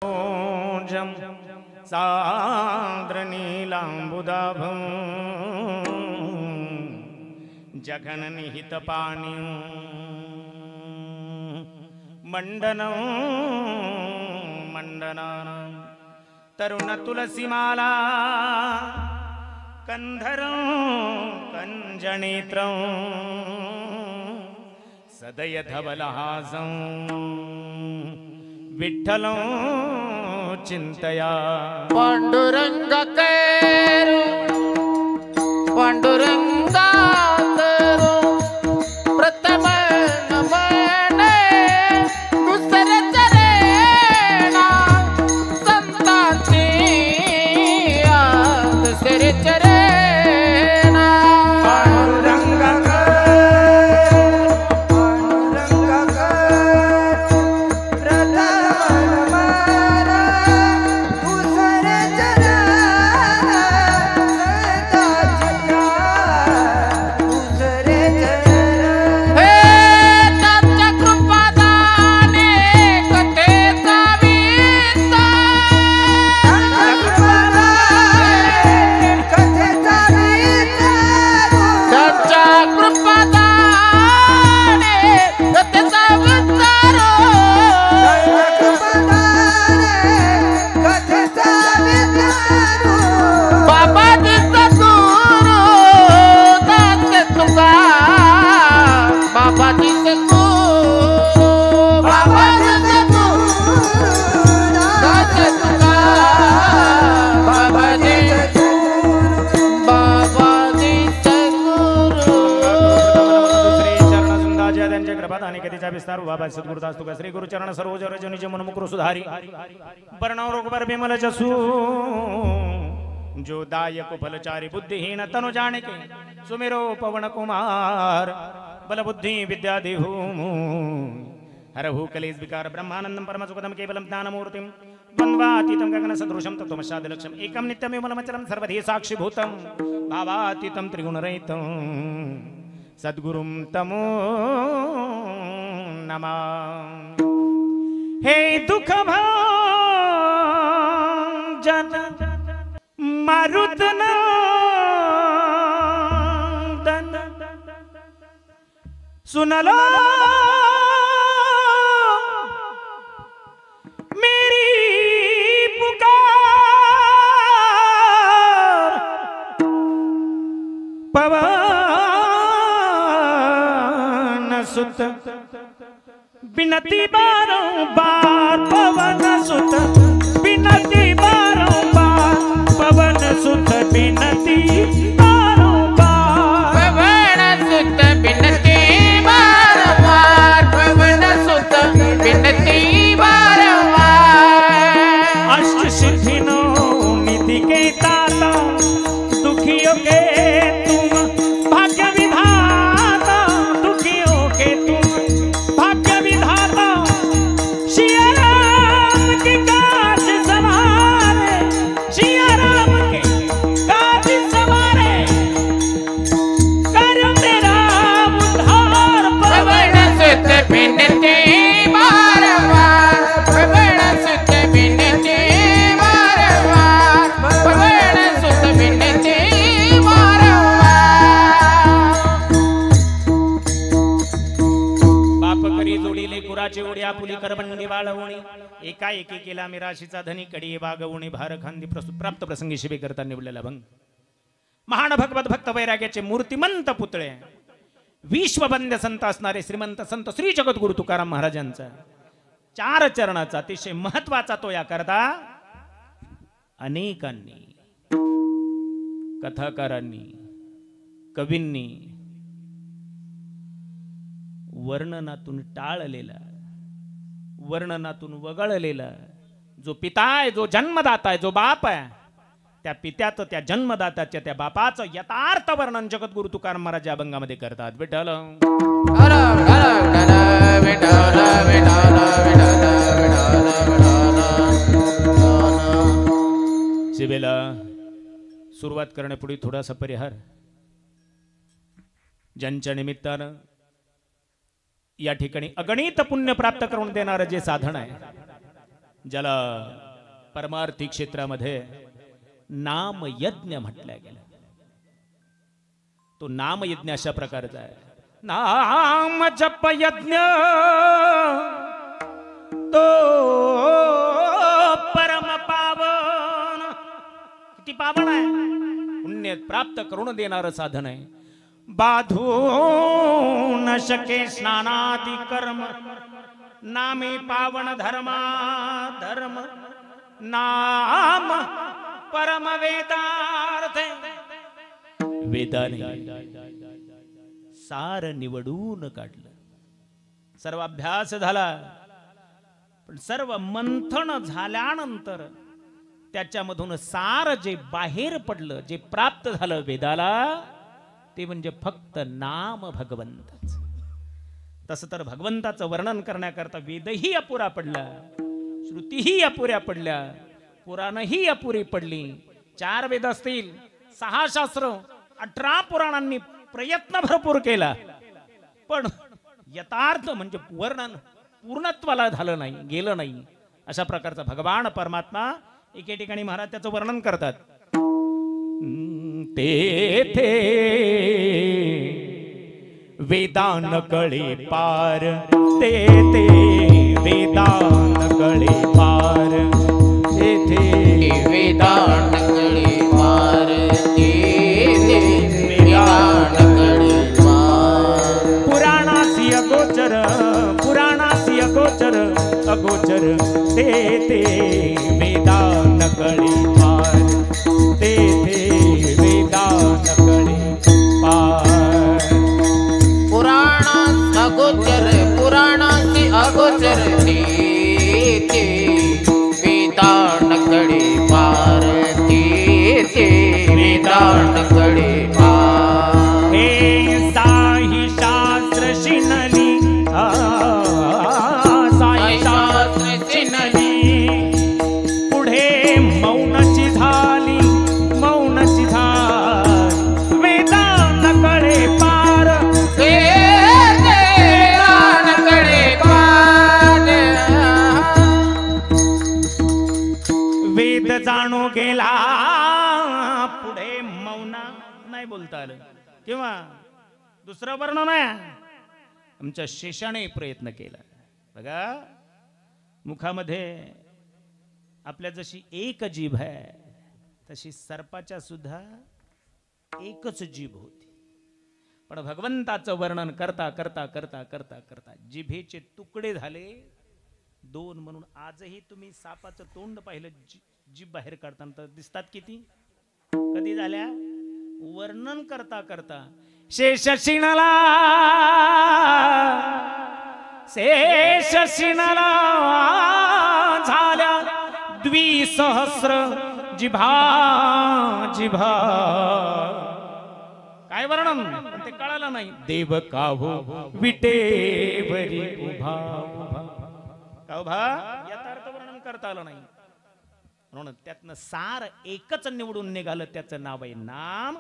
जम साद्रनीलांबुदाभं जघन निहित पाणिं मंडनं मंडनानां तरुण तुलसीमाला कंधरं कंजनेत्रं सदय धवलहासं विठ्ठलं चिंतया पांडुरंग केरू पांडुरंगा केरू प्रथम नमने दुसरे चरेना संतांची दुसरे चरेना पांडुरंग विस्तार बाबा सद्गुरुदास तुका श्री गुरुचरण सरोज रजनी जमन मुकुर सुधारी वर्णव रोगबर विमल जसु जो दायक फलचारी बुद्धिहीन तनु जानिके सुमिरो पवन कुमार बल बुद्धि विद्या देहु हरहु कलेश विकार ब्रह्मानंदम परम सुखदम केवलम ज्ञानमूर्तिम द्वंद्वातीतं गगन सदृशम तत्त्वमस्यादिलक्ष्यम एकम नित्यमेव मलमचरम सर्वधि साक्षिभूतं भावातीतं त्रिगुणरहितं सद्गुरुं तमो नमः। हे दुख भंजन मारुतनंदन सुन लो मेरी पुकार पवन सुत बिनती बारंबार पवन सुत बिनती बारंबार पवन सुत बिनती बारंबार पवन सुत बिनती बारंबार पवन सुत बिनती बारंबार अष्ट सिद्धिनो निधि के दाता दुखियों के तुम भाग्य विधाता दुखियों के तुम भाग्य विधाता सिया राम के काज संवारे सिया राम के काज संवारे कर मेरा उद्धार पवन सुत बिनती बारंबार पवन सुत बिनती बारंबार पवन सुत बिनती बाप करी जोडीले कुराचे ओढ्या पुली करबंडी वाळवणी एका एकी केला मिराशीचा धनी कडी बागवणी भार खांदी प्राप्त प्रसंगी शिवे करता निवडलेला भंग महान भगवत भक्त वैराग्याचे मूर्तिमंत पुतळे विश्ववंद्य संत असणारे श्रीमंत संत श्री जगद्गुरु तुकाराम महाराजांचा 4 चरणाचा अतिशय महत्वाचा तो या करता अनेकांनी कथाकारांनी कवींनी वर्णनातून टाळलेला वर्णनातून वगळलेला जो पिता आहे जो जन्मदाता आहे जो बाप आहे त्या पित्याचं त्या जन्मदात्याच्या त्या बापाचं यथार्थ वर्णन जगद्गुरु तुकाराम महाराज या अभंगामध्ये करतात। विठ्ठल शिवेला सुरुवात करण्यापूर्वी थोडासा परिहार ज्यांच्या निमित्तानं या ठिकाणी अगणित पुण्य प्राप्त करून देणारे जे साधन आहे ज्याला परमार्थी क्षेत्रामध्ये नामयज्ञ म्हटल्या गेलं. तो नामयज्ञ अशा प्रकारचा आहे. नाम जप यज्ञ तो परम पावन. किती पावन आहे, पुण्य प्राप्त करून देणारं साधन आहे. बाधू न शके स्नानादि कर्म नामे पावन धर्मा धर्म नाम परम वेदार्थ. वेदाने सार निवडून काढलं. सर्व अभ्यास झाला, पण सर्व मंथन झाल्यानंतर त्याच्यामधून सार जे बाहेर पडलं, जे प्राप्त झालं वेदाला, ते म्हणजे फक्त नाम भगवंताच. तसं तर भगवंताचं वर्णन करण्याकरता वेदही अपुरा पडला, श्रुतीही अपुऱ्या पडल्या, पुराणही अपुरी पडली. 4 वेद असतील, 6 शास्त्र, 18 पुराणांनी प्रयत्न भरपूर केला, पण यथार्थ म्हणजे वर्णन पूर्णत्वाला झालं नाही, गेलं नाही. अशा प्रकारचा भगवान परमात्मा एके ठिकाणी महाराज त्याचं वर्णन करतात. तेथे वेदान कळे पार, तेथे वेदान कळे पार, तेथे वेदान कळे पार, तेथे वेदान कळे पार. पुराणासी अगोचर, पुराणासी अगोचर, अगोचर तेथे वेदान कळे पार, तेथे वेदान कळे पार. पुराणास अगोचर, पुराणासी अगोचर, तेथे वेदान कळे पार, तेथे वेदान कळे पार. हे साही शास्त्र शिनली, साही शास्त्र शिनली, पुढे मौनाची झाली, मौनाची झाली, वेदान कळे पार, तेथे वेदान कळे पार. वेद जाणू गेला, पुढे मौना नाही बोलता आलं. किंवा दुसरं वर्णन आहे, आमच्या शेषाने प्रयत्न केला. बघा, मुखामध्ये आपल्या जशी एक जीभ आहे, तशी सर्पाच्या सुद्धा एकच जीभ होती. पण भगवंताचं वर्णन करता करता करता करता करता जिभेचे तुकडे झाले 2, म्हणून आजही तुम्ही सापाचं तोंड पाहिलं, जीभ बाहेर काढताना तर दिसतात किती. कधी झाल्या, वर्णन करता करता शेष शिणला, शेष शिणला झाल्या 2,000 जिभा, जिभा. काय वर्णन, पण ते कळालं नाही. देव काहो विटेवरी उभा, का उभा, यथार्थ वर्णन करता आलं नाही. म्हणून त्यातनं सार एकच निवडून निघालं, त्याचं नाव आहे नाम.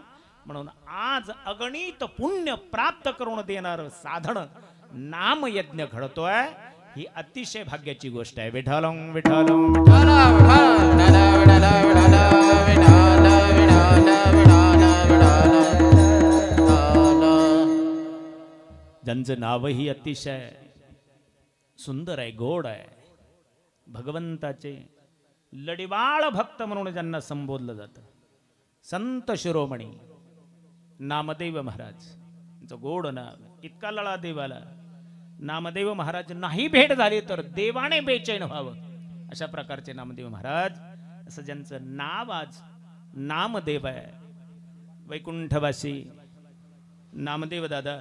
म्हणून आज अगणित पुण्य प्राप्त करून देणारं साधन नामयज्ञ घडतोय, ही अतिशय भाग्याची गोष्ट आहे. विठ्ठलं विठ्ठलं विठ्ठल विठ्ठल विठ्ठल विठ्ठल विठ्ठल विठ्ठल. ज्यांचं नावही अतिशय सुंदर आहे, गोड आहे, भगवंताचे लडिवाळ भक्त म्हणून ज्यांना संबोधलं जातं, संत शिरोमणी नामदेव महाराज, त्यांचं गोड नाव. इतका लळा देवाला, नामदेव महाराज नाही भेट झाली तर देवाने बेचैन व्हावं, अशा प्रकारचे नामदेव महाराज. असं ज्यांचं नाव आज नामदेव आहे. वैकुंठवासी नामदेव दादा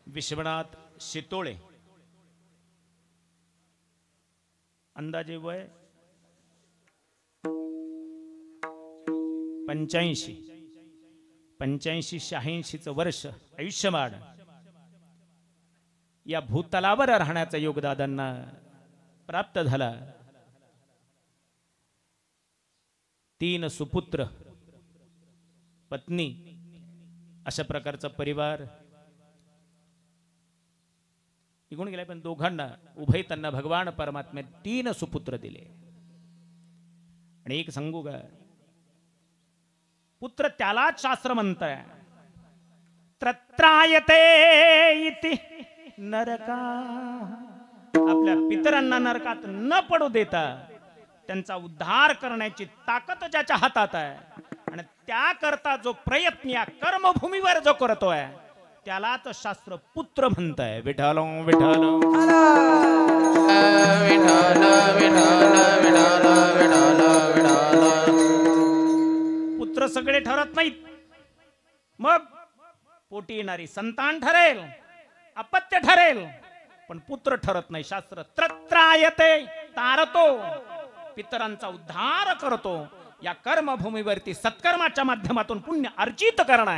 विश्वनाथ शितोळे, अंदाजे वय 85-86 वर्ष आयुष्यमान. या भूतलावर राहण्याचा योग दादांना प्राप्त झाला. 3 सुपुत्र, पत्नी, अशा प्रकारचा परिवार निघून गेला. पण दोघांना उभय त्यांना भगवान परमात्म्याने 3 सुपुत्र दिले. आणि एक सांगू का, पुत्र त्यालाच शास्त्र म्हणतंय त्रत्रायते इति नरका, आपल्या पितरांना नरकात न पडू देता त्यांचा उद्धार करण्याची ताकद ज्याच्या हातात आहे आणि त्याकरता जो प्रयत्न या कर्मभूमीवर जो करतोय त्यालाच शास्त्र पुत्र म्हणतंय. विठ्ठल विठ्ठल पुत्र सगळे ठरत नाहीत. मग पोटी येणारी संतान ठरेल, अपत्य ठरेल, पण पुत्र ठरत नाही. शास्त्र त्रत्रायते, तारतो, पितरांचा उद्धार करतो. या कर्मभूमीवरती सत्कर्माच्या माध्यमातून पुण्य अर्जित करणं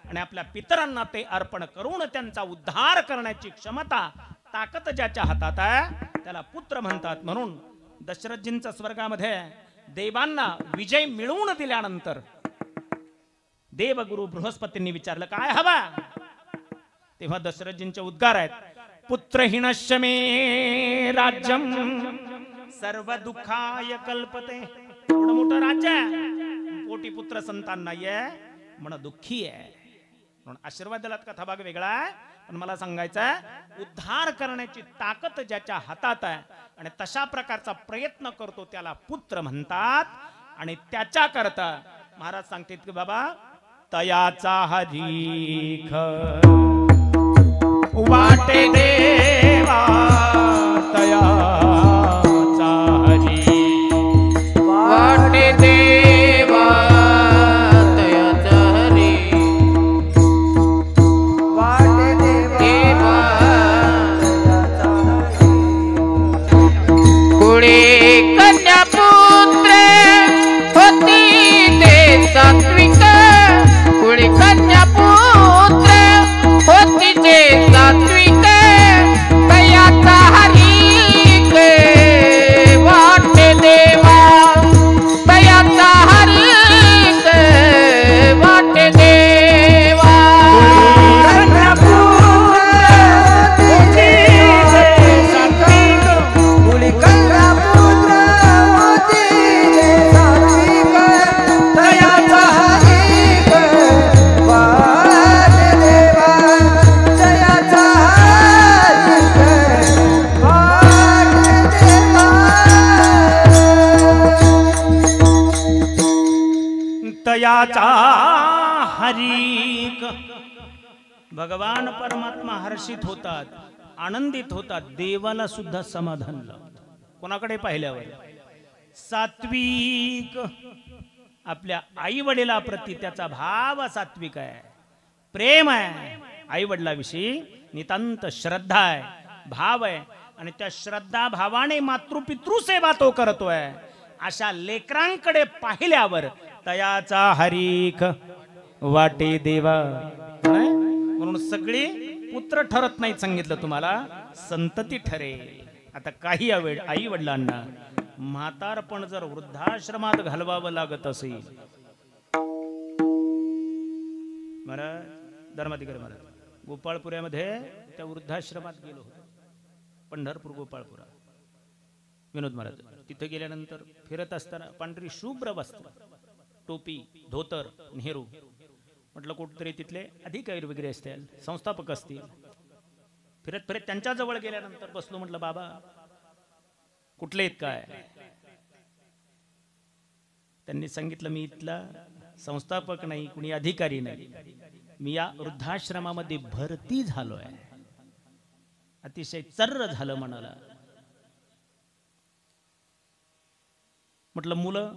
आणि आपल्या पितरांना ते अर्पण करून त्यांचा उद्धार करण्याची क्षमता ताकद ज्याच्या हातात आहे त्याला पुत्र म्हणतात. म्हणून दशरथजींच्या स्वर्गामध्ये देवांना विजय मिळवून दिल्यानंतर देवगुरु बृहस्पतींनी विचारलं काय हवा, तेव्हा दशरथजींचे उद्गार आहेत, पुत्रहीनश्च मे राज्यम सर्व दुःखाय कल्पते. एवढं मोठं राज्य आहे, पोटी पुत्र संतान नाहीये म्हणून दुःखी आहे. म्हणून आशीर्वाद दिलात कथा भाग वेगळा आहे, पण मला सांगायचं आहे उद्धार करण्याची ताकद ज्याच्या हातात आहे आणि तशा प्रकारचा प्रयत्न करतो त्याला पुत्र म्हणतात. आणि त्याच्या करता महाराज सांगतात की बाबा तयाचा हरीख वाटे देवा, तयाचा हरी वाटे देवा, तयाचा हरी वाटे देवा, कुळी कन्या पुत्र होती ते सात्विक, कुळी कन्या पुत्र होती ते सात्विक, तयाचा हरीक वाटे देवा, तयाचा हरीक वाटे देवा. तयाचा हरीक. भगवान परमात्मा हर्षित होतात, आनंदित होतात, देवाला सुद्धा समाधान लावतात. कोणाकडे पाहिल्यावर सात्विक, आपल्या आई वडिलाप्रती त्याचा भाव सात्विक आहे, प्रेम आहे, आई वडिलाविषयी नितांत श्रद्धा आहे, भाव आहे. आणि त्या श्रद्धा भावाने मातृपितृ सेवा तो करतोय. अशा लेकरांकडे पाहिल्यावर तयाचा हरीक वाटे देवा. म्हणून सगळी पुत्र ठरत नाहीत, सांगितलं तुम्हाला संतती ठरेल. आता काही आई वडिलांना म्हातारपण जर वृद्धाश्रमात घालवावं लागत असेल, महाराज धर्माधिकारी महाराज गोपाळपुऱ्यामध्ये त्या वृद्धाश्रमात गेलो होतो, पंढरपूर गोपाळपुरा, विनोद महाराज. तिथे गेल्यानंतर फिरत असताना पांढरी शुभ्र वस्त्र, टोपी, धोतर, नेहरू, म्हटलं कुठतरी तिथले अधिकारी वगैरे असतील, संस्थापक असतील. फिरत फिरत त्यांच्या जवळ गेल्यानंतर बसलो. म्हटलं बाबा कुठले आहेत काय? त्यांनी सांगितलं मी इथला संस्थापक नाही, कुणी अधिकारी नाही, मी या वृद्धाश्रमामध्ये भरती झालोय. अतिशय चर्र झालं मनाला. म्हटलं मुलं,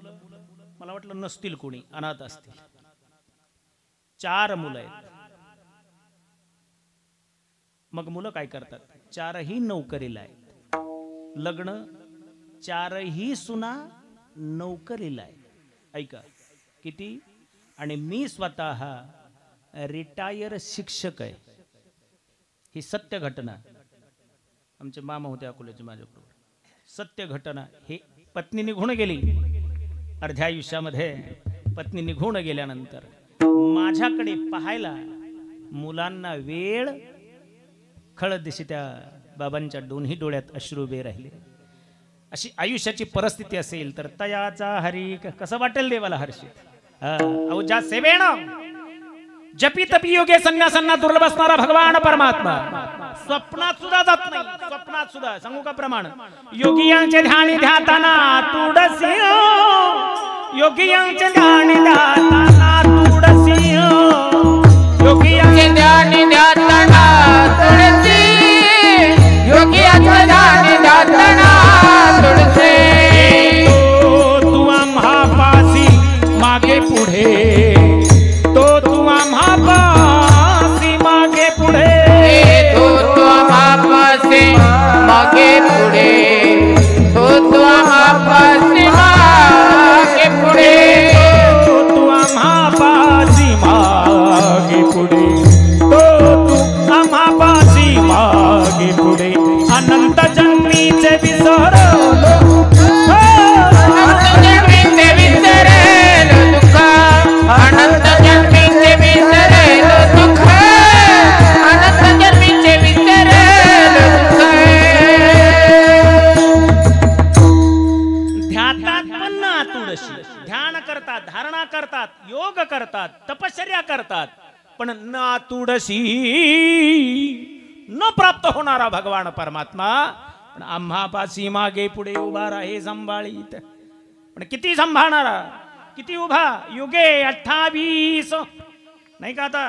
मला वाटलं नसतील कोणी, अनाथ असतील. 4 मुलं आहेत. मग मुलं काय करतात? 4ही नोकरीला आहेत, लग्न, 4ही सुना नोकरीला आहेत. ऐका किती. आणि मी स्वतः रिटायर शिक्षक आहे. ही सत्य घटना. आमचे मामा होते अकोल्याचे माझ्याबरोबर. सत्य घटना. हे पत्नी निघून गेली, अर्ध्या आयुष्यामध्ये पत्नी निघून गेल्यानंतर माझ्याकडे पाहायला मुलांना वेळ खळत दिशी त्या बाबांच्या दोन्ही डोळ्यात अश्रू उभे राहिले. अशी आयुष्याची परिस्थिती असेल तर तयाचा हरी कसं वाटेल देवाला हर्षित अहो ज्या सेवेनं जपी तपी योगे संन्यासांना दुर्लभ असणारा भगवान परमात्मा स्वप्नात सुद्धा जात नाही. स्वप्नात सुद्धा सांगू का प्रमाण योगियांचे ध्यान ध्याताना तुडसी योगियांचे ध्यान ध्याताना तुडसी योगियांचे ध्यान ध्याताना तुळसी योगियांचे ध्यान ध्याताना तुळसी तू आम्हा पासी मागे पुढे तो तू आम्हा पासी मागे पुढे तो तू आम्हा पासी मागे पुढे तो तू आम्हा पासी मागे पुढे तो तू आम्हा पासी मागे पुढे तो तू आम्हा पासी मागे पुढे अनंत जन्मीचे विसरलो जन्मीचे विसरेल दुःख अनंत जन्मीचे विसरेल दुःख अनंत जन्मीचे विसरेल दुःख ध्यातात पण ना तुळशी ध्यान करतात धारणा करतात योग करतात तपश्चर्या करतात पण ना तुळशी न प्राप्त होणारा भगवान परमात्मा पण आम्हापासी मागे पुढे उभा राहे संभाळीत पण किती सांभाळणारा किती उभा युगे 28 नाही का आता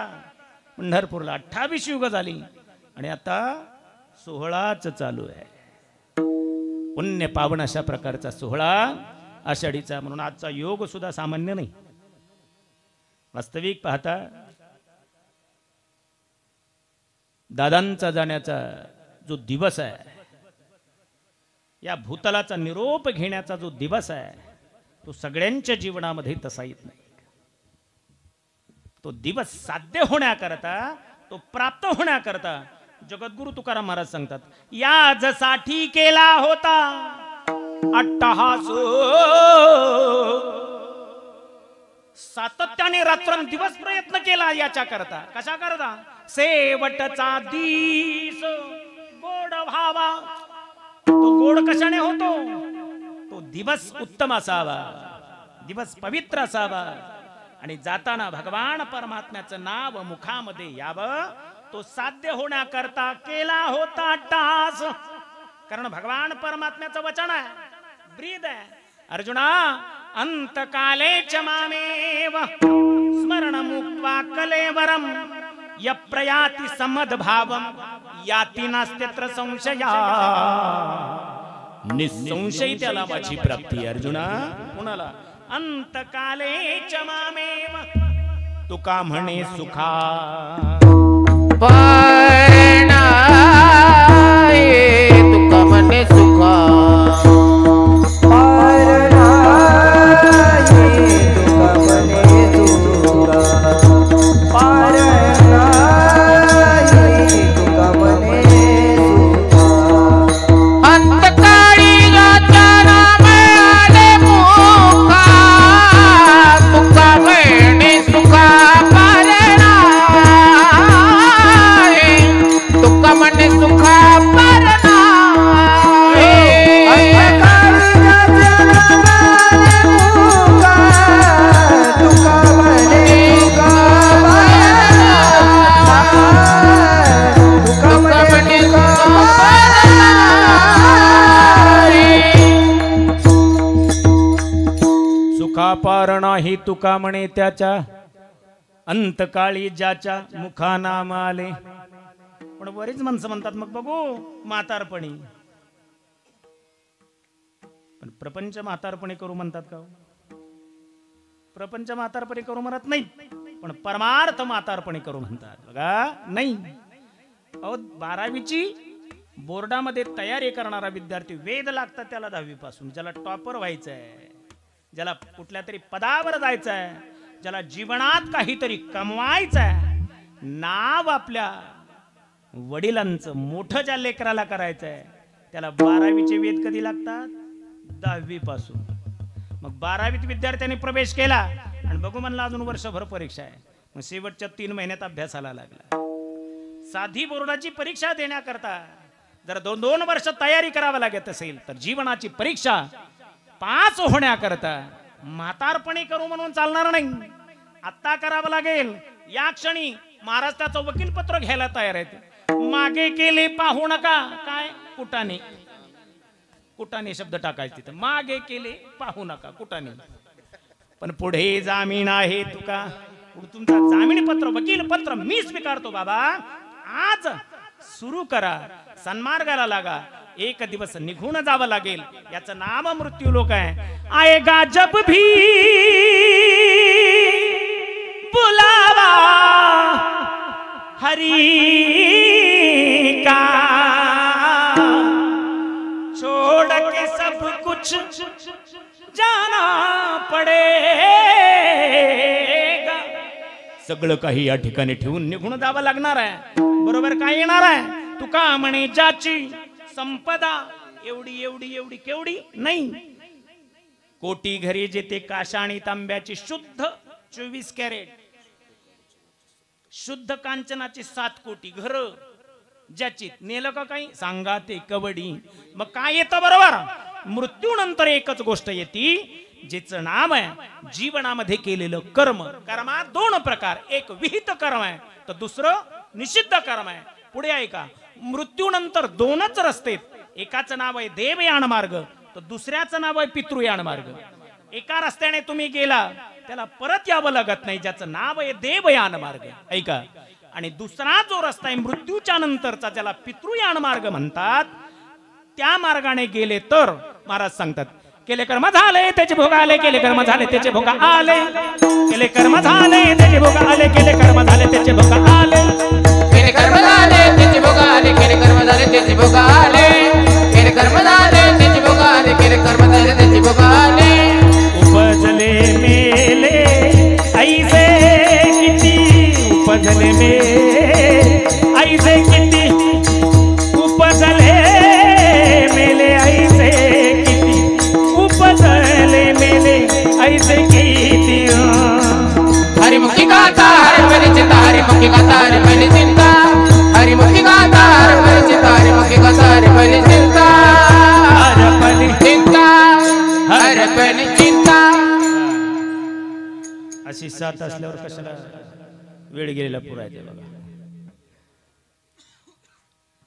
पंढरपूरला 28 युग झाली आणि आता 16च चालू आहे. पुण्य पावन अशा प्रकारचा 16 आषाढीचा म्हणून आजचा योग सुद्धा सामान्य नाही. वास्तविक पाहता दादांचा जाण्याचा जो दिवस आहे या भूतलाचा निरोप घेण्याचा जो दिवस आहे तो सगळ्यांच्या जीवनामध्ये तसा येत नाही. तो दिवस साध्य होण्याकरता तो प्राप्त होण्याकरता जगद्गुरु तुकाराम महाराज सांगतात याजसाठी केला होता अट्टहास सातत्याने रात्रंदिवस प्रयत्न केला याच्या करता कशा करता शेवटचा दिस गोड व्हावा. तो गोड कशाने होतो तो दिवस उत्तम असावा दिवस पवित्र असावा आणि जाताना भगवान परमात्म्याचं नाव मुखामध्ये यावं तो साध्य होण्याकरता केला होता अट्टहास. कारण भगवान परमात्म्याचं वचन आहे ब्रीद आहे अर्जुना अंतकाले च मामेव स्मरण मुक्त्वा कलेवरम यप्रयाति समद्भावम याति नास्त्यत्र संशया. निसंशयी त्याला माझी प्राप्ती अर्जुना कुणाला अंतकाले च मामेव तुका म्हणे सुखा परणाये तुका म्हणे सुखा पार नाही तुका म्हणे त्याच्या अंतकाळी ज्याच्या मुखा नाम आले. पण बरीच माणसं म्हणतात मग बघू म्हातारपणी पण प्रपंच म्हातारपणी करू म्हणतात का? प्रपंच म्हातारपणी करू म्हणत नाही पण परमार्थ म्हातारपणी करू म्हणतात बघा. नाही अहो 12वीची बोर्डामध्ये तयारी करणारा विद्यार्थी वेद लागतात त्याला 10वी पासून ज्याला टॉपर व्हायचं आहे ज्याला कुठल्या तरी पदावर जायचं आहे ज्याला जीवनात काहीतरी कमवायचं आहे नाव आपल्या वडिलांचं मोठं ज्या लेकराला करायचं आहे त्याला 12वीचे वेद कधी लागतात 10वी पासून. मग 12वीत विद्यार्थ्यांनी प्रवेश केला आणि बघू म्हणलं अजून वर्षभर परीक्षा आहे मग शेवटच्या 3 महिन्यात अभ्यासाला लागला. साधी बोर्डाची परीक्षा देण्याकरता जर 2-2 वर्ष तयारी करावी लागत असेल तर जीवनाची परीक्षा पास होण्याकरता म्हातारपणी करू म्हणून चालणार नाही. आता करावं लागेल. या क्षणी महाराष्ट्राचं वकीलपत्र घ्यायला तयार आहेत. मागे केले पाहू नका. काय कुटाने, कुटाने शब्द टाकायचे तिथं. मागे केले पाहू नका कुटाने. पण पुढे जामीन आहे तुका. तुमचा जामीन पत्र वकील पत्र मी स्वीकारतो बाबा. आज सुरू करा. सन्मार्गाला लागा. एक दिवस निघून जावं लागेल. याचं नाम मृत्यू लोक आहे. आएगा जब भी बुलावा हरी का छोड़ के सब कुछ जाना पड़ेगा. सगळं काही या ठिकाणी ठेवून निघून जावं लागणार आहे. बरोबर काय येणार आहे. तुका म्हणे ज्याची संपदा एवढी एवढी एवढी केवढी नाही. कोटी घरी जेते काशा आणि तांब्याची शुद्ध 24 कॅरेट शुद्ध कांचनाची 7 कोटी घर ज्याची नेलं का काही सांगा ते कवडी. मग काय येतं बरोबर. मृत्यूनंतर एकच गोष्ट येते जिचं नाव आहे जीवनामध्ये केलेलं कर्म. कर्मात 2 प्रकार. एक विहित कर्म आहे तर दुसरं निषिद्ध कर्म आहे. पुढे ऐका. मृत्यूनंतर 2च रस्ते. एकाचं नाव आहे देवयान मार्ग तर दुसऱ्याचं नाव आहे पितृयान मार्ग. एका रस्त्याने तुम्ही गेला त्याला परत यावं लागत नाही ज्याचं नाव आहे देवयान मार्ग. ऐका. आणि दुसरा जो रस्ता आहे मृत्यूच्या नंतरचा ज्याला पितृयान मार्ग म्हणतात त्या मार्गाने गेले तर महाराज सांगतात केले कर्म झाले त्याचे भोग आले. केले कर्म झाले त्याचे भोग आले. केले कर्म झाले त्याचे भोग आले. केले कर्म झाले त्याचे भोग आले. केले कर्म झाले त्याचे भोग आले. केले कर्म झाले त्याचे भोग आले. केले कर्म झाले त्याचे भोग आले. केले कर्म झाले त्याचे भोग आले. उपजले मेले ऐसे किती. उपजले मेले ऐसे किती. उपजले मेले ऐसे किती. उपजले मेले ऐसे किती. हरिमुखी गाथा हरिमुखी चिंता. हरिमुखी गाथा हरिमुखी चिंता. हरिमुखी गाथा हरिमुखी चिंता. हरिमुखी गाथा हरिमुखी चिंता. हरपली चिंता. हरपली चिंता. अशी 7 असल्यावर कशाला वेळ गेलेला पुरायचे बघा.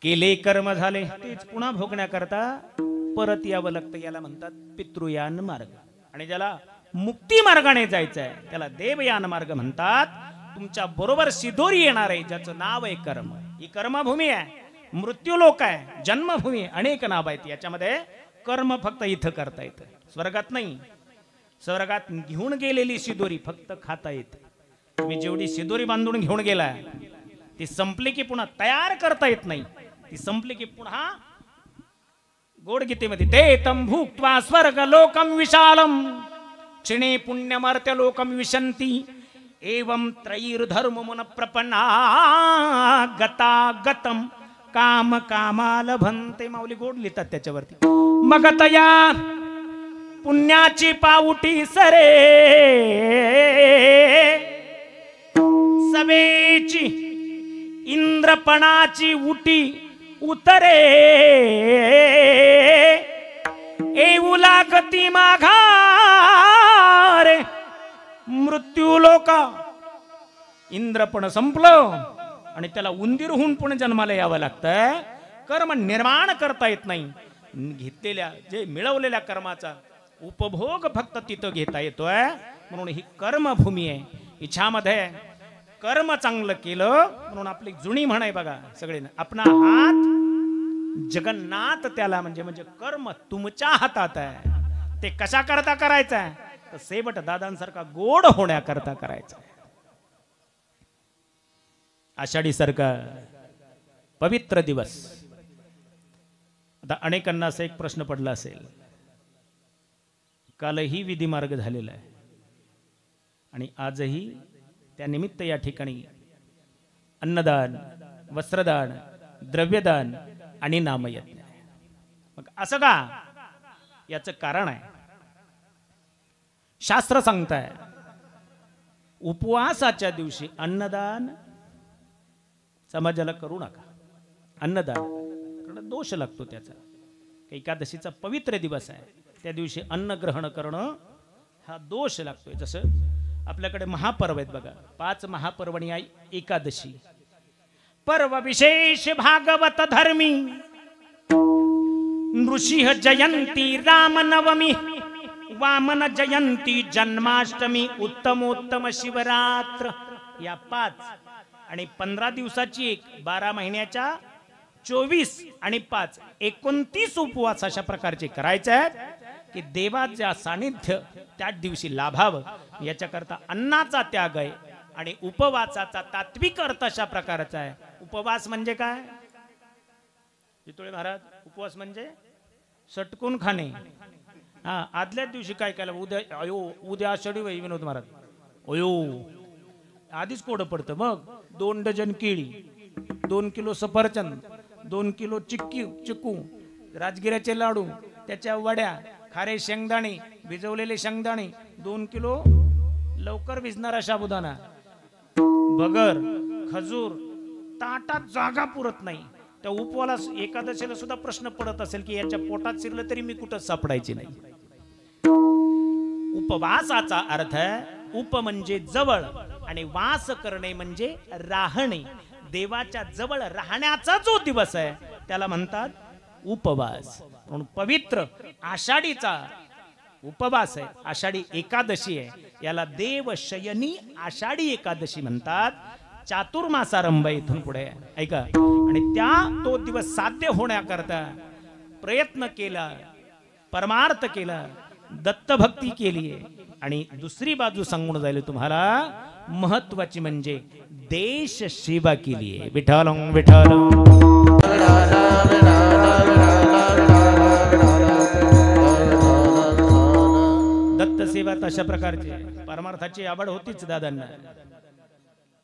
केले कर्म झाले तेच पुन्हा भोगण्याकरता परत यावं लागतं. याला म्हणतात पितृयान मार्ग. आणि ज्याला मुक्ती मार्गाने जायचं आहे त्याला देवयान मार्ग म्हणतात. तुमच्या बरोबर शिदोरी येणार आहे ज्याचं नाव आहे कर्म. ही कर्मभूमी आहे. मृत्यू लोक आहे. जन्मभूमी आहे. अनेक नाव आहेत. याच्यामध्ये कर्म फक्त इथं करता येतं. स्वर्गात नाही. स्वर्गात घेऊन गेलेली शिदोरी फक्त खाता येते. तुम्ही जेवढी शिदोरी बांधून घेऊन गेला ती संपली की पुन्हा तयार करता येत नाही. ती संपली की पुन्हा गोडगीतेमध्ये ते तम भुक्त्वा स्वर्ग लोकम विशालम क्षिणे पुण्यमर्त्य लोकम विशंती एवं त्रैर्धर्म मन प्रपन्ना गता गतम काम कामाल भंते. माऊली गोड लिहितात त्याच्यावरती. मग तया पुण्याची पाऊटी सरे सवेची इंद्रपणाची उटी उतरे येऊ लागती माघारे. मृत्यू लोक इंद्रपण संपलं आणि त्याला उंदीर होऊन पुणे जन्माला यावं लागतं. कर्म निर्माण करता येत नाही. घेतलेल्या जे मिळवलेल्या कर्माचा उपभोग फक्त तिथं घेता येतोय. म्हणून ही कर्मभूमी आहे. हिच्यामध्ये कर्म चांगलं केलं म्हणून आपली जुनी म्हण आहे बघा सगळे. आपला हात जगन्नाथ त्याला म्हणजे कर्म तुमच्या हातात आहे. ते कशा करता करायचं आहे तर सेवट दादांसारखा गोड होण्याकरता करायचं आहे. आषाढी सारखा पवित्र दिवस. आता अनेकांना असा एक प्रश्न पडला असेल. कालही विधी मार्ग झालेला आहे आणि आजही त्यानिमित्त या ठिकाणी अन्नदान, वस्त्रदान, द्रव्यदान आणि नामयज्ञ. मग असं का. याचं कारण आहे. शास्त्र सांगताय उपवासाच्या दिवशी अन्नदान समाजाला करू नका. अन्नदान कारण दोष लागतो त्याचा. एकादशीचा पवित्र दिवस आहे, त्या दिवशी अन्न ग्रहण करणं हा दोष लागतोय. जसं आपल्याकडे महापर्व आहेत बघा, 5 महापर्वणी आहे एकादशी. पर्व विशेष भागवत धर्मी, नृसिंह जयंती, रामनवमी, वामन जयंती, जन्माष्टमी, उत्तमोत्तम शिवरात्र. या 5 आणि 15 दिवसाची एक, 12 महिन्याच्या 24 आणि 5 29 उपवास अशा प्रकारचे करायचे आहेत की देवाच्या सानिध्य त्याच दिवशी लाभावं. याच्याकरता अन्नाचा त्याग आहे आणि उपवासाचा तात्विक अर्थ अशा प्रकारचा आहे. उपवास म्हणजे काय वितुळे महाराज? उपवास म्हणजे सटकून खाणे. हा, आदल्याच दिवशी काय केलं, उद्या आषाढी वै विनोद महाराज, आधीच कोडं पडतं. मग 2 डझन केळी, 2 किलो सफरचंद, 2 किलो चिक्कू, राजगिऱ्याचे लाडू, त्याच्या वड्या, खारे शेंगदाणे, भिजवलेले शेंगदाणे, 2 किलो लवकर भिजणारा साबुदाणा, बगर, खजूर. ताटात जागा पुरत नाही. त्या उपवास एकादशीला सुद्धा प्रश्न पडत असेल की याच्या पोटात शिरलं तरी मी कुठं सापडायची नाही. उपवासाचा अर्थ उप म्हणजे जवळ आणि वास करणे म्हणजे राहणे. देवाच्या जवळ राहण्याचा जो दिवस आहे त्याला म्हणतात उपवास. म्हणून पवित्र आषाढीचा उपवास आहे, आषाढी एकादशी आहे. याला देवशयनी आषाढी एकादशी म्हणतात. चातुर्मासारंभ इथून पुढे ऐका. आणि तो दिवस साध्य होण्याकरता प्रयत्न केला, परमार्थ केला, दत्तभक्ती केली आहे. आणि दुसरी बाजू सांगून जाईल तुम्हाला महत्वाची म्हणजे देश सेवा केली आहे. विठ्ठल विठ्ठल. दत्त सेवा अशा प्रकारची परमार्थाची आवड होतीच दादांना.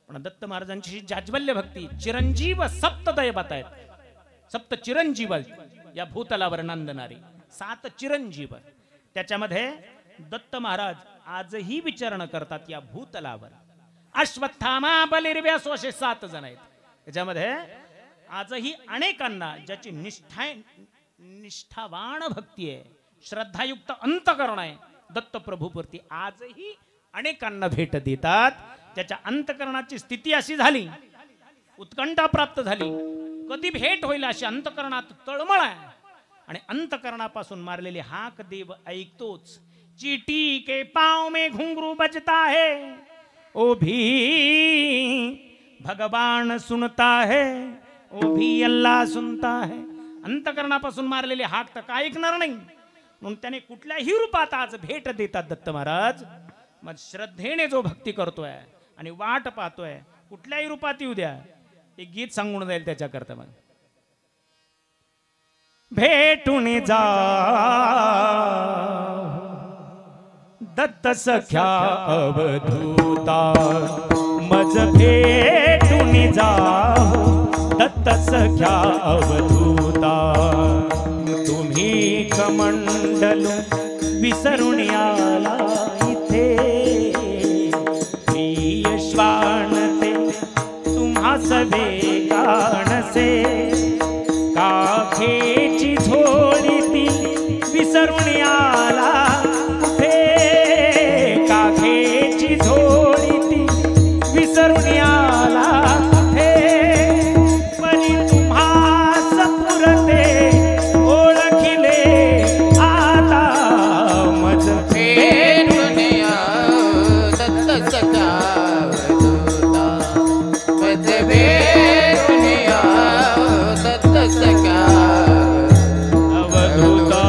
पण दत्त महाराजांची जाज्वल्य भक्ती, चिरंजीव सप्तदैवत आहेत. 7 चिरंजीव या भूतलावर नांदणारी 7 चिरंजीव. त्याच्यामध्ये दत्त महाराज आजही विचरण करतात या भूतलावर. अश्वत्थामा, बलिर्व्यास असे 7 जण आहेत. त्याच्यामध्ये आजही अनेकांना ज्याची निष्ठावान भक्ती आहे, श्रद्धायुक्त अंतकरण आहे दत्त प्रभूवरती, आजही अनेकांना भेट देतात. ज्याच्या अंतकरणाची स्थिती अशी झाली, उत्कंठा प्राप्त झाली, कधी भेट होईल अशी अंतकरणात तळमळ आहे. आणि अंतकरणापासून मारलेली हाक देव ऐकतोच. चीटी के पाँव में घुंघरू बजता है, ओ भी भगवान सुनता है, ओ भी अल्लाह सुनता है. अंतकरणापासून मारलेली हाक तर काय ऐकणार नाही. म्हणून त्याने कुठल्याही रूपात आज भेट देतात दत्त महाराज. मग श्रद्धेने जो भक्ती करतोय आणि वाट पाहतोय कुठल्याही रूपात येऊ द्या, एक गीत सांगून जाईल त्याच्याकरता. मग भेटून जा दत्त सख्या अवधूता, मज भेटून जा दत्त सख्या अवधूता. तुम्ही कमंडल विसरून आला इथे, प्रिय श्वानते तुम्हा सवे गाणसे. काखेची झोळी ती विसरून आला कुठे, काखेची झोळी ती विसरून आला कुठे. परी तुम्हास पुरते ओळखिले आता, मज भेटून या दत्त सखा अवधूता, मज भेटून या दत्त सखा अवधूता.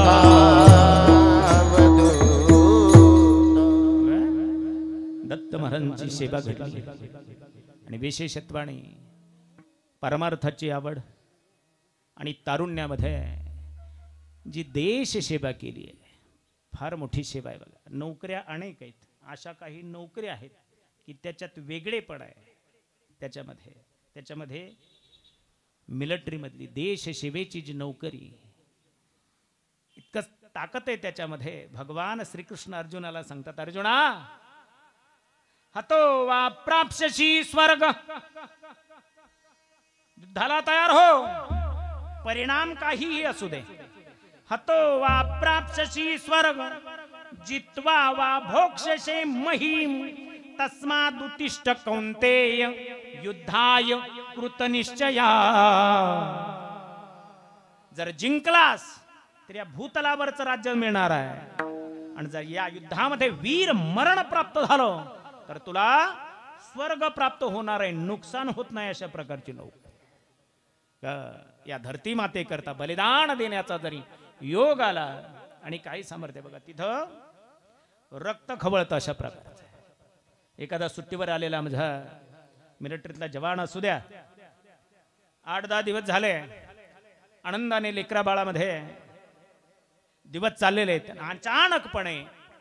दत्त महाराजांची सेवा घडली आणि विशेषत्वाने परमार्थाची आवड आणि तारुण्यामध्ये जी देश सेवा केली आहे, फार मोठी सेवा आहे बघा. नोकऱ्या अनेक आहेत, अशा काही नोकऱ्या आहेत की त्याच्यात वेगळेपण आहे. त्याच्यामध्ये मिलिटरीमधली देश सेवेची जी नोकरी, इतकं ताकद आहे त्याच्यामध्ये. भगवान श्रीकृष्ण अर्जुनाला सांगतात, अर्जुना हतो वा प्राप्स्यसि स्वर्ग, युद्धाला तयार हो, परिणाम काहीही असू दे, हतो वा प्राप्स्यसि स्वर्ग जित्वा वा भोक्ष्यसे महीम तस्मादुत्तिष्ठ कौन्तेय युद्धाय कृतनिश्चया. जर जिंकलास तर या भूतलावरचं राज्य मिळणार आहे, आणि जर या युद्धामध्ये वीर मरण प्राप्त झालं तर तुला स्वर्ग प्राप्त होणार आहे. नुकसान होत नाही अशा प्रकारची लोक या धरती माते करता बलिदान देण्याचा जरी योग आला आणि काही सामर्थ्य बघा तिथं रक्त खवळतं अशा प्रकारचं. एखादा सुट्टीवर आलेला माझा मिलिटरीतला जवान असू द्या, 8-10 दिवस झाले आनंदाने लेकरा बाळामध्ये दिवस चाललेले आहेत, अचानकपणे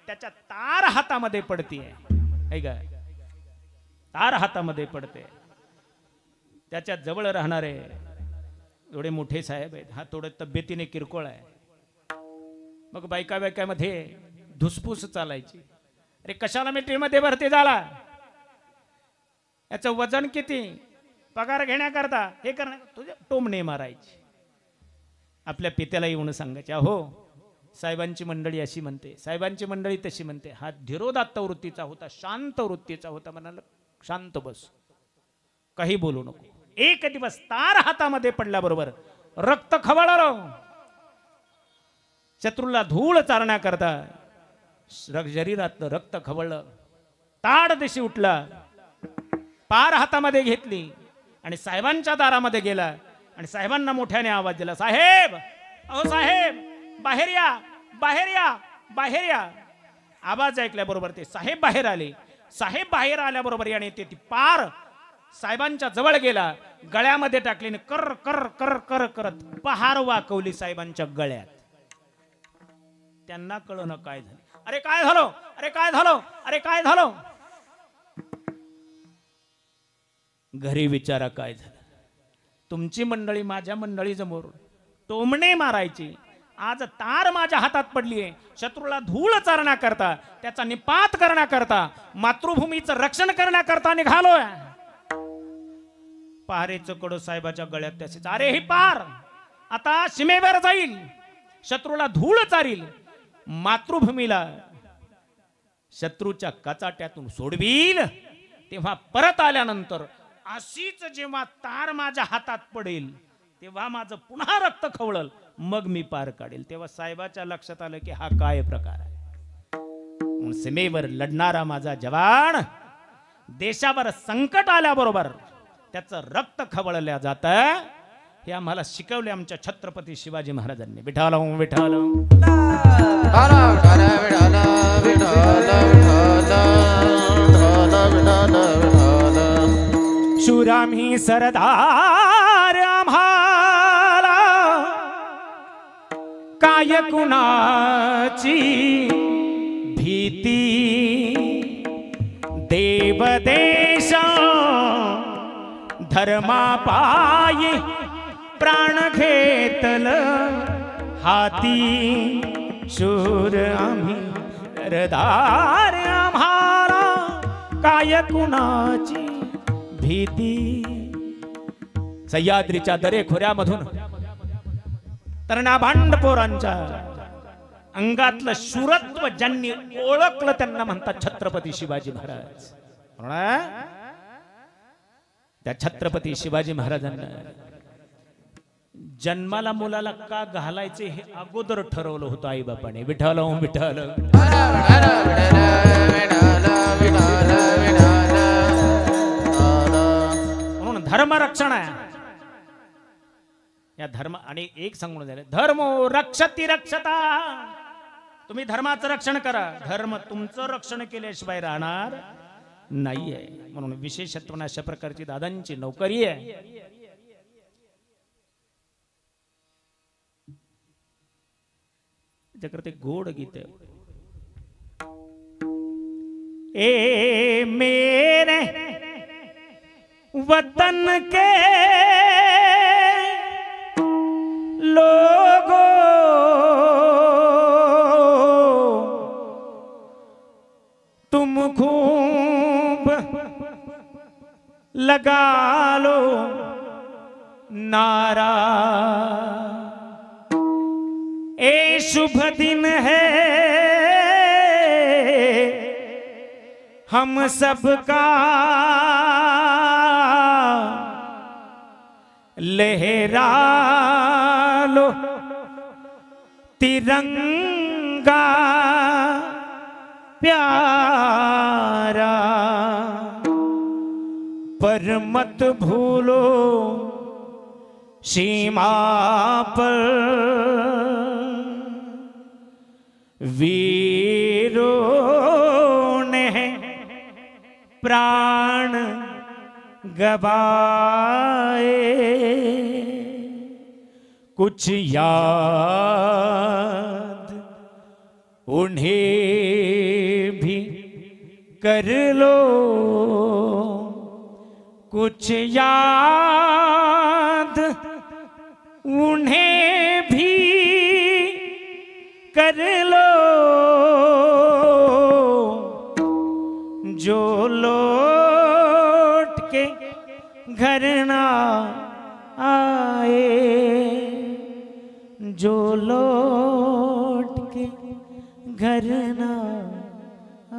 त्याच्या तार हातामध्ये पडतीये. का तार हातामध्ये पडते. त्याच्या जवळ राहणारे एवढे मोठे साहेब आहेत, हा थोडं तब्येतीने किरकोळ आहे. मग बायकामध्ये धुसफूस चालायची. अरे कशाला मिलिटरीमध्ये भरती झाला, याचं वजन किती, पगार घेण्याकरता हे करण्या, तुझे टोमणे मारायचे. आपल्या पित्याला येऊन सांगायचे, अहो साहेबांची मंडळी अशी म्हणते, साहेबांची मंडळी तशी म्हणते. हा धीरोदात्त वृत्तीचा होता, शांत वृत्तीचा होता. म्हणाला शांत बस, काही बोलू नको. एक दिवस तार हातामध्ये पडल्याबरोबर रक्त खवळलं. शत्रूला धूळ चारण्याकरता शरीरात रक्त खवळलं. ताड दिशी उठला, पार हातामध्ये घेतली आणि साहेबांच्या दारामध्ये गेला आणि साहेबांना मोठ्याने आवाज दिला, साहेब, अहो साहेब, बाहेर या, बाहेर या, बाहेर या. आवाज ऐकल्याबरोबर ते साहेब बाहेर आले. साहेब बाहेर आल्याबरोबर याने ते पार साहेबांच्या जवळ गेला, गळ्यामध्ये टाकली, कर कर कर कर करत पहार वाकवली साहेबांच्या गळ्यात. त्यांना कळलं काय झालं. अरे काय झालं, अरे काय झालं, अरे काय झालं. घरी विचारा काय झालं. तुमची मंडळी माझ्या मंडळी समोर टोमणे मारायची, आज तार माझ्या हातात पडली आहे. शत्रूला धूळ चारण्याकरता, त्याचा निपात करण्याकरता, मातृभूमीचं रक्षण करण्याकरता निघालोय. पहारेचं कडं साहेबाच्या गळ्यात त्याचे. अरे ही पार आता सीमेवर जाईल, शत्रूला धूळ चारील, मातृभूमीला शत्रूच्या कचाट्यातून सोडवील. तेव्हा परत आल्यानंतर अशीच जेव्हा तार माझ्या हातात पडेल तेव्हा माझं पुन्हा रक्त खवळल, मग मी पार काढेल. तेव्हा साहेबाच्या लक्षात आलं की हा काय प्रकार आहे. सीमेवर लढणारा माझा जवान देशावर संकट आल्याबरोबर त्याचं रक्त खवळल्या जात, हे आम्हाला शिकवले आमच्या छत्रपती शिवाजी महाराजांनी. विठाल विठाल शूरामी सरदार आम्हाला काय कुणाची भीती, देव देश धर्मा पायी प्राण घेतल हाती. शूर आम्ही सरदार आम्हाला काय कुणाची भीती. सह्याद्रीच्या दरेखोऱ्यामधून तरणा भांडपोरांच्या अंगातलं शूरत्व ज्यांनी ओळखलं त्यांना म्हणतात छत्रपती शिवाजी महाराज. त्या छत्रपती शिवाजी महाराजांना जन्माला मुलाला का घालायचे हे अगोदर ठरवलं होतं आई बापाने. विठाल विठाल म्हणून धर्मरक्षण आहे या धर्म. आणि एक सांगून झालं, धर्मो रक्षती रक्षता. तुम्ही धर्माचं रक्षण करा, धर्म तुमचं रक्षण केल्याशिवाय राहणार नाहीये. म्हणून विशेषत्व अशा प्रकारची दादांची नोकरी आहे. त्याच्याकडे गोड गीत आहे. ए मेरे वतन के लोगों, तुम खूब लगा लो नारा। ए शुभ दिन है हम सबका, लहरा लो तिरंगा प्यारा, पर मत भूलो सीमा पर वीरों ने प्राण गवाए। कुछ याद उन्हें भी कर लो, कुछ याद उन्हें भी कर लो, जो लौट के घर ना आए, जो लौट के घर ना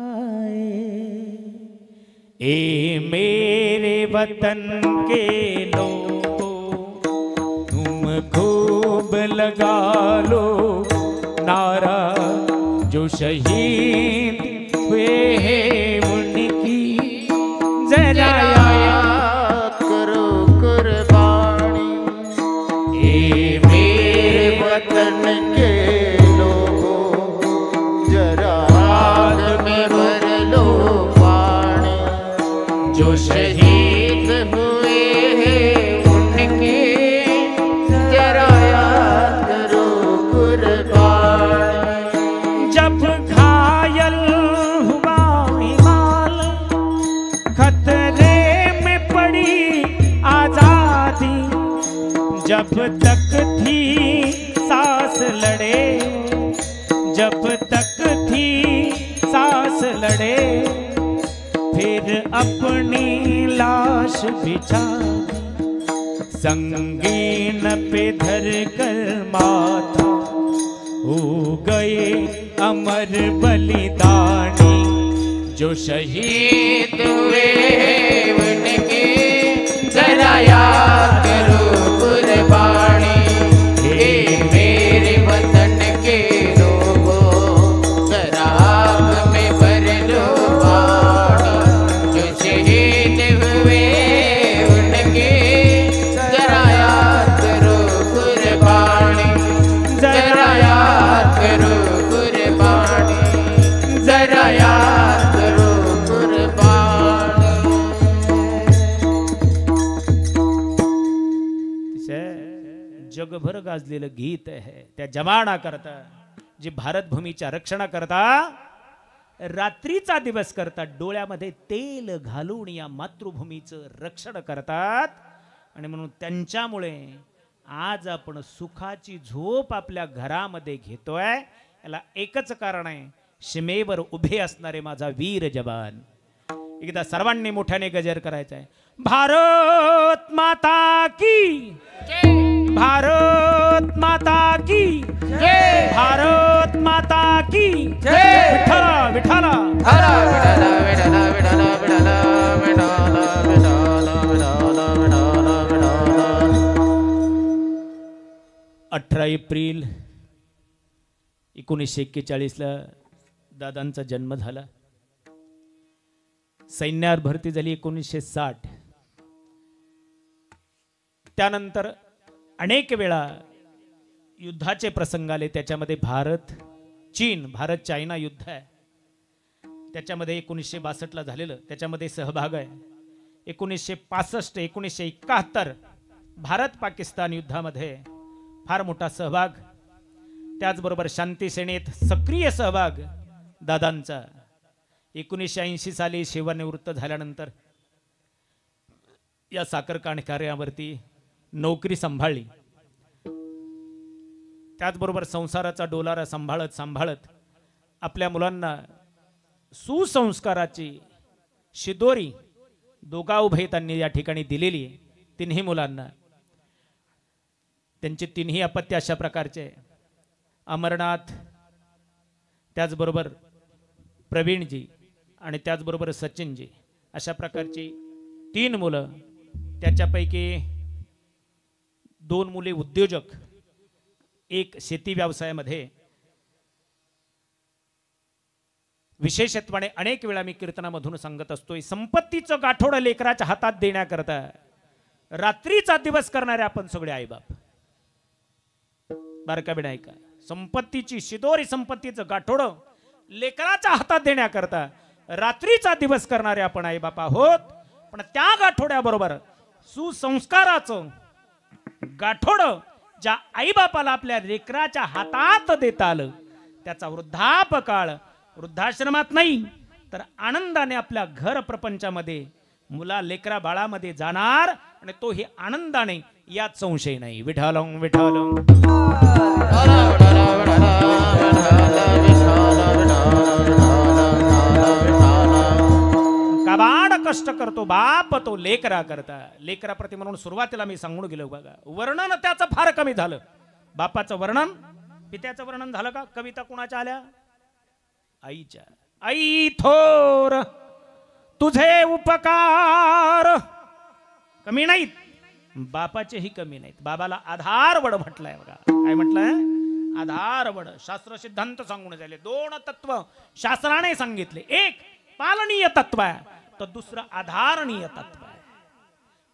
आए। ए मेरे वतन के लोगों, तुम खूब लगा लो नारा, जो शहीद हुए हैं उनकी जरा याद करो कुर्बानी। ए मेरे वतन के लोगों, जरा आग में भर लो पानी। जो शहीद हुए हैं उनके, जरा याद करो कुर्बानी। जब घायल हुआ हिमालय, खतरे में पड़ी आजादी, जब तक थी सांस लड़े, जब तक थी सांस लड़े, फिर अपनी लाश बिछा संगीन पे धर कर माथा, हो गए अमर बलिदानी। जो शहीद हुए उनके, जरा याद करो कुर्बानी। हे मेरे वतन के लोगों, जरा आग में भर लो पानी। जो शहीद हुए उनके, जरा याद करो कुर्बानी। जरा याद करो कुर्बानी, जरा याद करो कुर्बानी। जगभर गाजलेलं गीत आहे त्या जवाना करता, जी भारत भूमीच्या रक्षणा करता रात्रीचा दिवस करतात, डोळ्यामध्ये तेल घालून या मातृभूमीचं रक्षण करतात। आणि म्हणून त्यांच्यामुळे आज आपण सुखाची झोप आपल्या घरामध्ये घेतोय। याला एकच कारण आहे, सीमेवर उभे असणारे माझा वीर जवान। एकदा सर्वांनी मोठ्याने गजर करायचा आहे, भारत माता की भारत माता की जय, भारत माता की जय। विठ्ठला विठ्ठला हरा विठला विठला विठला विठला विठला विठला विठला विठला विठला। 18 एप्रिल 1941 ला दादांचा जन्म झाला। सैन्यात भरती झाली 1960। त्यानंतर अनेक वेळा युद्धाचे प्रसंग आले, त्याच्यामध्ये भारत चीन, भारत चायना युद्ध आहे, त्याच्यामध्ये 1962 ला झालेलं, त्याच्यामध्ये सहभाग आहे। 1965, 1971 भारत पाकिस्तान युद्धामध्ये फार मोठा सहभाग, त्याचबरोबर शांती सेनेत सक्रिय सहभाग दादांचा। 1980 साली सेवानिवृत्त झाल्यानंतर या साखर कारखान्यावरती नोकरी सांभाळली। त्याचबरोबर संसाराचा डोलारा सांभाळत सांभाळत आपल्या मुलांना सुसंस्काराची शिदोरी दोघा उभे त्यांनी या ठिकाणी दिलेली आहे, तिन्ही मुलांना। त्यांचे तिन्ही अपत्य अशा प्रकारचे, अमरनाथ, त्याचबरोबर प्रवीणजी आणि त्याचबरोबर सचिनजी, अशा प्रकारची 3 मुलं. त्याच्यापैकी 2 मुले उद्योजक, एक शेती व्यवसायामध्ये. विशेषत्वाने अनेक वेळा मी कीर्तनामधून सांगत असतोय, संपत्तीचं गाठोडं लेकराच्या हातात देण्याकरता रात्रीचा दिवस करणारे आपण सगळे आईबाप. बारका बिना ऐका, संपत्तीची शिदोरी, संपत्तीचं गाठोडं लेकराच्या हातात देण्याकरता रात्रीचा दिवस करणारे आपण आईबाप आहोत. पण त्या गाठोड्याबरोबर सुसंस्काराचं गाठोडं ज्या आईबापाला आपल्या लेकराच्या हातात देता आलं, त्याचा वृद्धापकाळ वृद्धाश्रमात नाही तर आनंदाने आपल्या घर प्रपंचामध्ये मुला लेकरा बाळामध्ये जाणार, आणि तो ही आनंदाने, यात संशय नाही. विठालं विठालं काबाड कष्ट करतो बाप तो लेकरा करता. लेकराप्रती म्हणून सुरुवातीला मी सांगून गेलो बघा, वर्णन त्याचं फार कमी झालं. बापाचं वर्णन, पित्याचं वर्णन झालं का? कविता कुणाच्या आल्या? आईच्या. आई थोर तुझे उपकार कमी नाहीत, बापाचेही कमी नाहीत. बाबाला आधारवड म्हटलंय बघा. काय म्हटलंय? आधारवड. शास्त्र सिद्धांत सांगून झाले. 2 तत्व शास्त्राने सांगितले. एक पालनीय तत्व आहे, तर दुसरं आधारणीय तत्व आहे.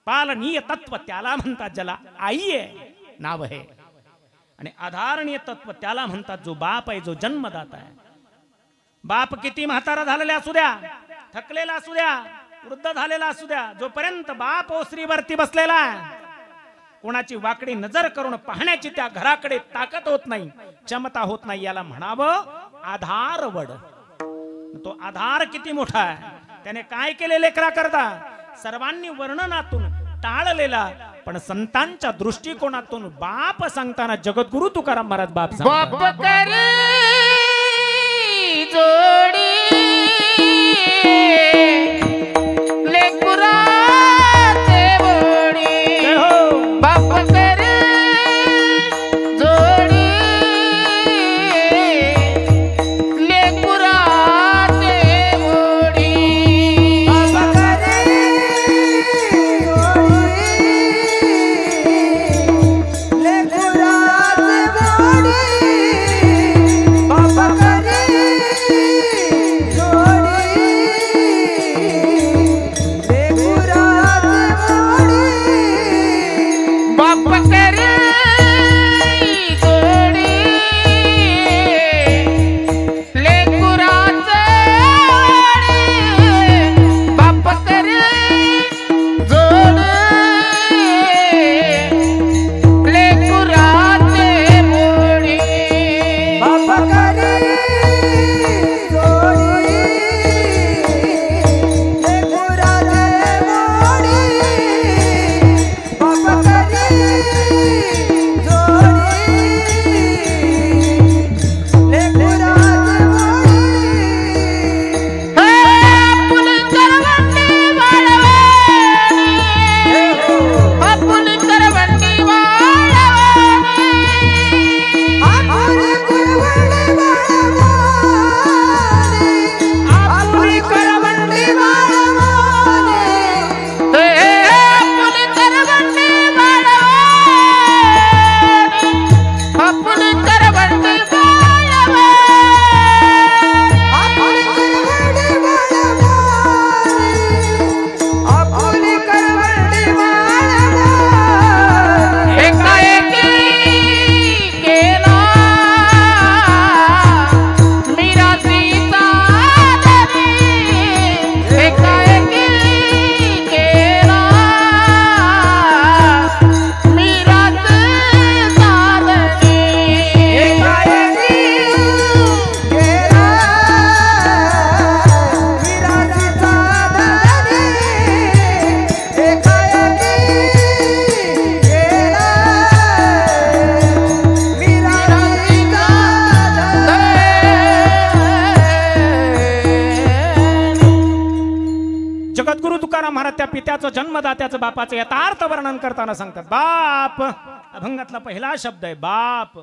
पालनीय तत्व त्याला म्हणतात ज्याला आई आहे नाव आहे, आणि आधारणीय तत्व त्याला म्हणतात जो बाप आहे, जो जन्मदाता आहे. बाप किती म्हातारा झालेला असू द्या, थकलेला असू द्या, वृद्ध झालेला असू द्या, जोपर्यंत बाप ओसरीवरती बसलेला आहे, कोणाची वाकडी नजर करून पाहण्याची त्या घराकडे ताकद होत नाही, क्षमता होत नाही, याला म्हणावं आधारवड. तो आधार किती मोठा आहे. त्याने काय केले लेकरा करता? सर्वांनी वर्णनातून टाळलेला, पण संतांच्या दृष्टिकोनातून बाप सांगताना जगद्गुरु तुकाराम महाराज बाप बाप करे जोडी लेकुराचे बोडी. बाप करे जोडी लेकुराचे बोडी. बाप करे जोडी लेकुराचे बोडी. बाप करे जगद्गुरु तुकाराम महाराज त्या पित्याचं जन्मदात्याचं बापाचं यथार्थ वर्णन करताना सांगतात, बाप अभंगातला पहिला शब्द आहे बाप.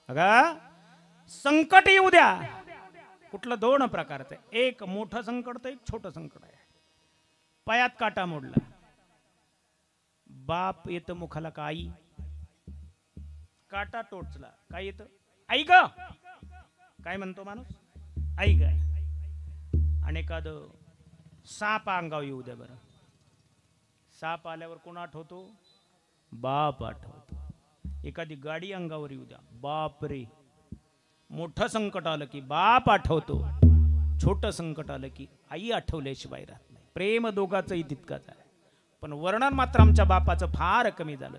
बघा संकट येऊ द्या. कुठलं दोन प्रकारचं आहे. एक मोठं संकट तर एक छोटं संकट आहे. पायात काटा मोडला, बाप येत मुखाला का आई. काटा टोचला काय येत आई ग. काय म्हणतो माणूस आई ग. आणि एखादं साप अंगावर येऊ द्या बरं. साप आल्यावर कोण आठवतो? बाप आठवतो. एखादी गाडी अंगावर येऊ द्या, बाप रे. मोठं संकट आलं की बाप आठवतो, छोटं संकट आलं की आई आठवल्याशिवाय राहत नाही. प्रेम दोघांचंही तितकंच आहे. पण वर्णन मात्र आमच्या बापाचं फार कमी झालं.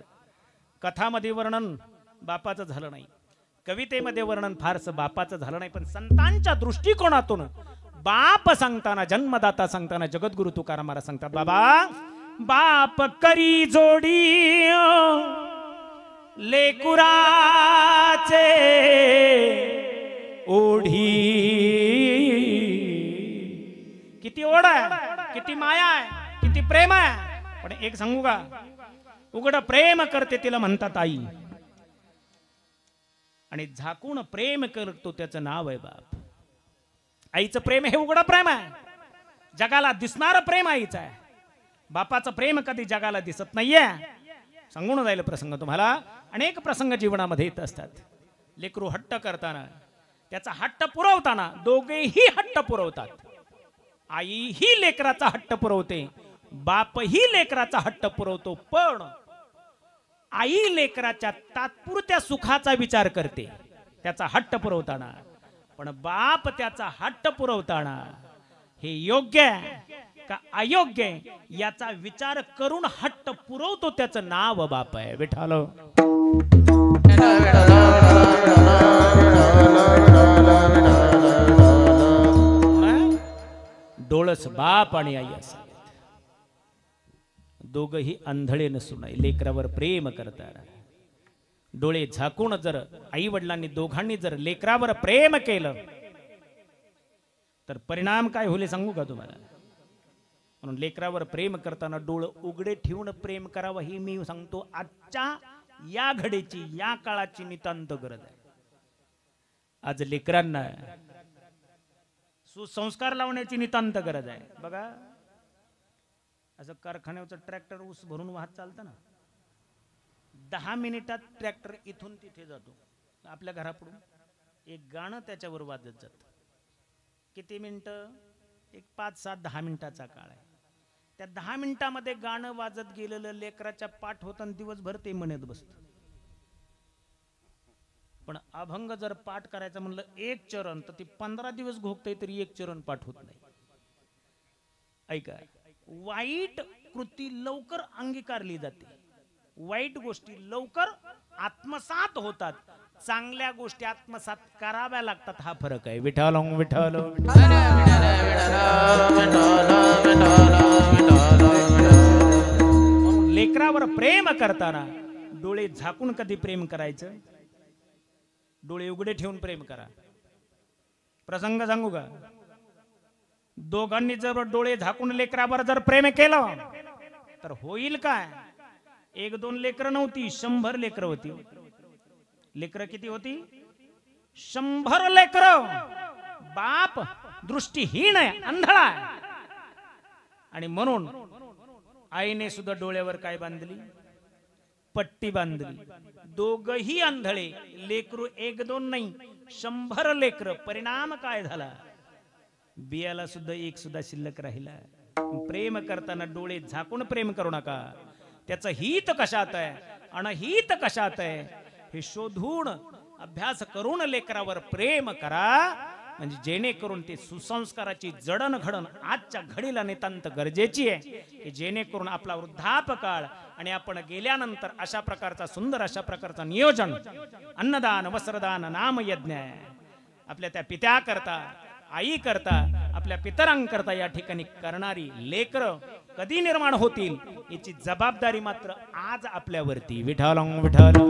कथामध्ये वर्णन बापाचं झालं नाही, कवितेमध्ये वर्णन फारसं बापाचं झालं नाही. पण संतांच्या दृष्टिकोनातून बाप सांगताना, जन्मदाता सांगताना जगद्गुरु तुकाराम महाराज सांगतात, बाबा बाप करी जोडी लेकुराचे ओढी. किती ओढ आहे, किती माया आहे, किती प्रेम आहे. पण एक सांगू का, उघड प्रेम करते तिला म्हणतात आई, आणि झाकून प्रेम करतो त्याचं नाव आहे बाप. आईचं प्रेम हे उघड प्रेम आहे, जगाला दिसणारं प्रेम आईचं आहे. बापाचं प्रेम कधी जगाला दिसत नाहीये. सांगून जाईल प्रसंग तुम्हाला. अनेक प्रसंग जीवनामध्ये येत असतात. लेकरू हट्ट करताना, त्याचा हट्ट पुरवताना दोघेही हट्ट पुरवतात. आई ही लेकराचा हट्ट पुरवते, बापही लेकराचा हट्ट पुरवतो. पण आई लेकराच्या तात्पुरत्या सुखाचा विचार करते त्याचा हट्ट पुरवताना. पण बाप त्याचा हट्ट पुरवताना हे योग्य आहे का अयोग्य आहे याचा विचार करून हट्ट पुरवतो. त्याचं नाव बाप आहे. विठ्ठल डोळस बाप आणि आई असावेत. दोघही आंधळे नसून लेकरावर प्रेम करतात. डोळे झाकून जर आई वडिलांनी दोघांनी जर लेकरावर प्रेम केलं तर परिणाम काय होईल सांगू का तुम्हाला. म्हणून लेकरावर प्रेम करताना डोळे उघडे ठेवून प्रेम करावं ही मी सांगतो. आजच्या या घडीची, या काळाची नितांत गरज आहे. आज लेकरांना सुसंस्कार लावण्याची नितांत गरज आहे. बघा असं कारखान्याचं ट्रॅक्टर ऊस भरून वाहत चालतं ना, 10 मिनिटात ट्रॅक्टर इथून तिथे जातो. आपल्या घरापुढून एक गाणं त्याच्यावर वाजत जातं. किती मिनिटं? एक 5-7-10 मिनिटाचा काळ आहे. त्या 10 मिनिटामध्ये गाणं वाजत गेलेलं लेकराच्या पाठ होताना दिवसभर ते म्हणत बसतं. पण अभंग जर पाठ करायचं म्हणलं एक चरण तर ती 15 दिवस घोगतय तरी एक चरण पाठ होत नाही. ऐका, वाईट कृती लवकर अंगीकारली जाते, वाईट गोष्टी लवकर आत्मसात होतात, चांगल्या गोष्टी आत्मसात कराव्या लागतात. हा फरक आहे. विठ्ठल विठ्ठल. लेकरावर प्रेम करताना डोळे झाकून कधी प्रेम करायचं? डोळे उघडे ठेवून प्रेम करा. प्रसंग सांगू का? दोघांनी जर डोळे झाकून लेकरावर जर प्रेम केलं तर होईल काय? 1-2 लेकरं नव्हती, 100 लेकरं होती. लेकरं किती होती? 100 लेकरं. बाप दृष्टीहीन आहे, अंधळा आहे. आणि म्हणून आईने सुद्धा डोळ्यावर काय बांधली? पट्टी बांधली. दोघही आंधळे. लेकरू 1-2 नाही, 100 लेकरं. परिणाम काय झाला? बियाला सुद्धा एक सुद्धा शिल्लक राहिला. प्रेम करताना डोळे झाकून प्रेम करू नका. त्याचं हित कशात आहे, अनहित कशात आहे हे शोधून अभ्यास करून लेकरावर प्रेम करा. म्हणजे जेणेकरून ते सुसंस्काराची जडणघडण आजच्या घडीला नितांत गरजेची आहे, की जेणेकरून आपला वृद्धापकाळ आणि आपण गेल्यानंतर अशा प्रकारचा सुंदर अशा प्रकारचा नियोजन, अन्नदान, वस्त्रदान, नामयज्ञ आपल्या त्या पित्या करता, आई करता, आपल्या पितरांकरता या ठिकाणी करणारी लेकरं कधी निर्माण होतील याची जबाबदारी मात्र आज आपल्यावरती. विठ्ठल विठ्ठल.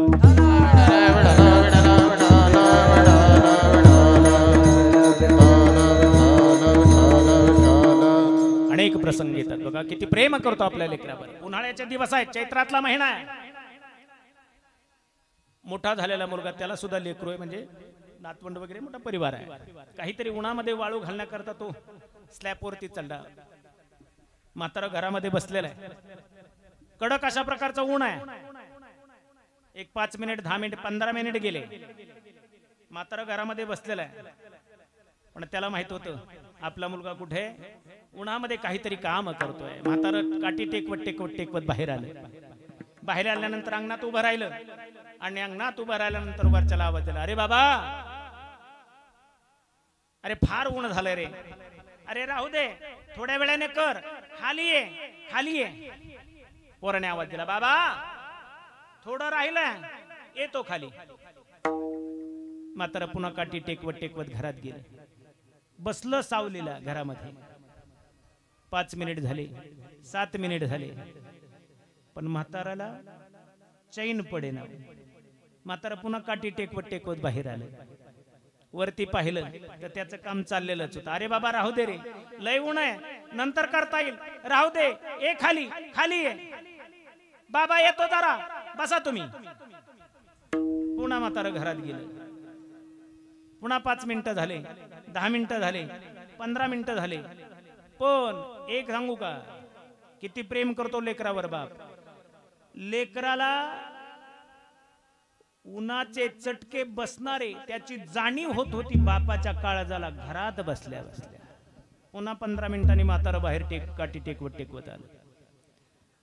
अनेक प्रसंग येतात बघा, किती प्रेम करतो आपल्या लेकरावर. उन्हाळ्याचे दिवस आहेत, चैत्रातला महिना आहे. मोठा झालेला मुलगा त्याला सुद्धा लेकरू आहे, म्हणजे नातवंड वगैरे मोठा परिवार आहे. काहीतरी उन्हामध्ये वाळू घालण्याकरता तो स्लॅबवरती चढला. म्हातारा घरामध्ये बसलेला आहे. कडक अशा प्रकारचं ऊन आहे. एक 5 मिनिट 10 मिनिट 15 मिनिट गेले. म्हातारा घरामध्ये बसलेला आहे, पण त्याला माहित होतं आपला मुलगा कुठे उन्हामध्ये काहीतरी काम करतोय. म्हातारा काठी टेकवत टेकवत टेकवत बाहेर आलं. बाहेर आल्यानंतर अंगणात उभं राहिलं आणि अंगणात उभं राहिल्यानंतर वरच्याला आवाज दिला, अरे बाबा, अरे फार ऊन झालंय रे, अरे राहू दे, थोड्या वेळाने कर, खाली ये खाली ये. पोराने आवाज दिला, बाबा थोडं राहिलं, येतो खाली. म्हातारा पुन्हा काठी टेकवत टेकवत घरात गेले. बसलं सावलीला घरामध्ये. 5 मिनिट झाले, 7 मिनिट झाले, पण म्हाताराला चैन पडेना. म्हातारा पुन्हा काठी टेकवत टेकवत बाहेर आलं. वरती पाहिलं तर त्याचं काम चाललेलंच होतं. अरे बाबा राहू दे रे, लय ऊन आहे, नंतर करता येईल, राहू दे, ए खाली खाली ये. बाबा येतो जरा, बसा तुम्ही. पुन्हा म्हातारा घरात गेलं. पुन्हा 5 मिनिटं झाले, 10 मिनिटं झाले, 15 मिनिटं झाले. पण एक सांगू का, किती प्रेम करतो लेकरावर बाप. लेकराला उन्हाचे चटके बसणारे त्याची जाणीव होत होती बापाच्या काळजाला घरात बसल्या बसल्या. पुन्हा 15 मिनिटांनी म्हातारा बाहेर काठी टेकवत टेकवत आलं.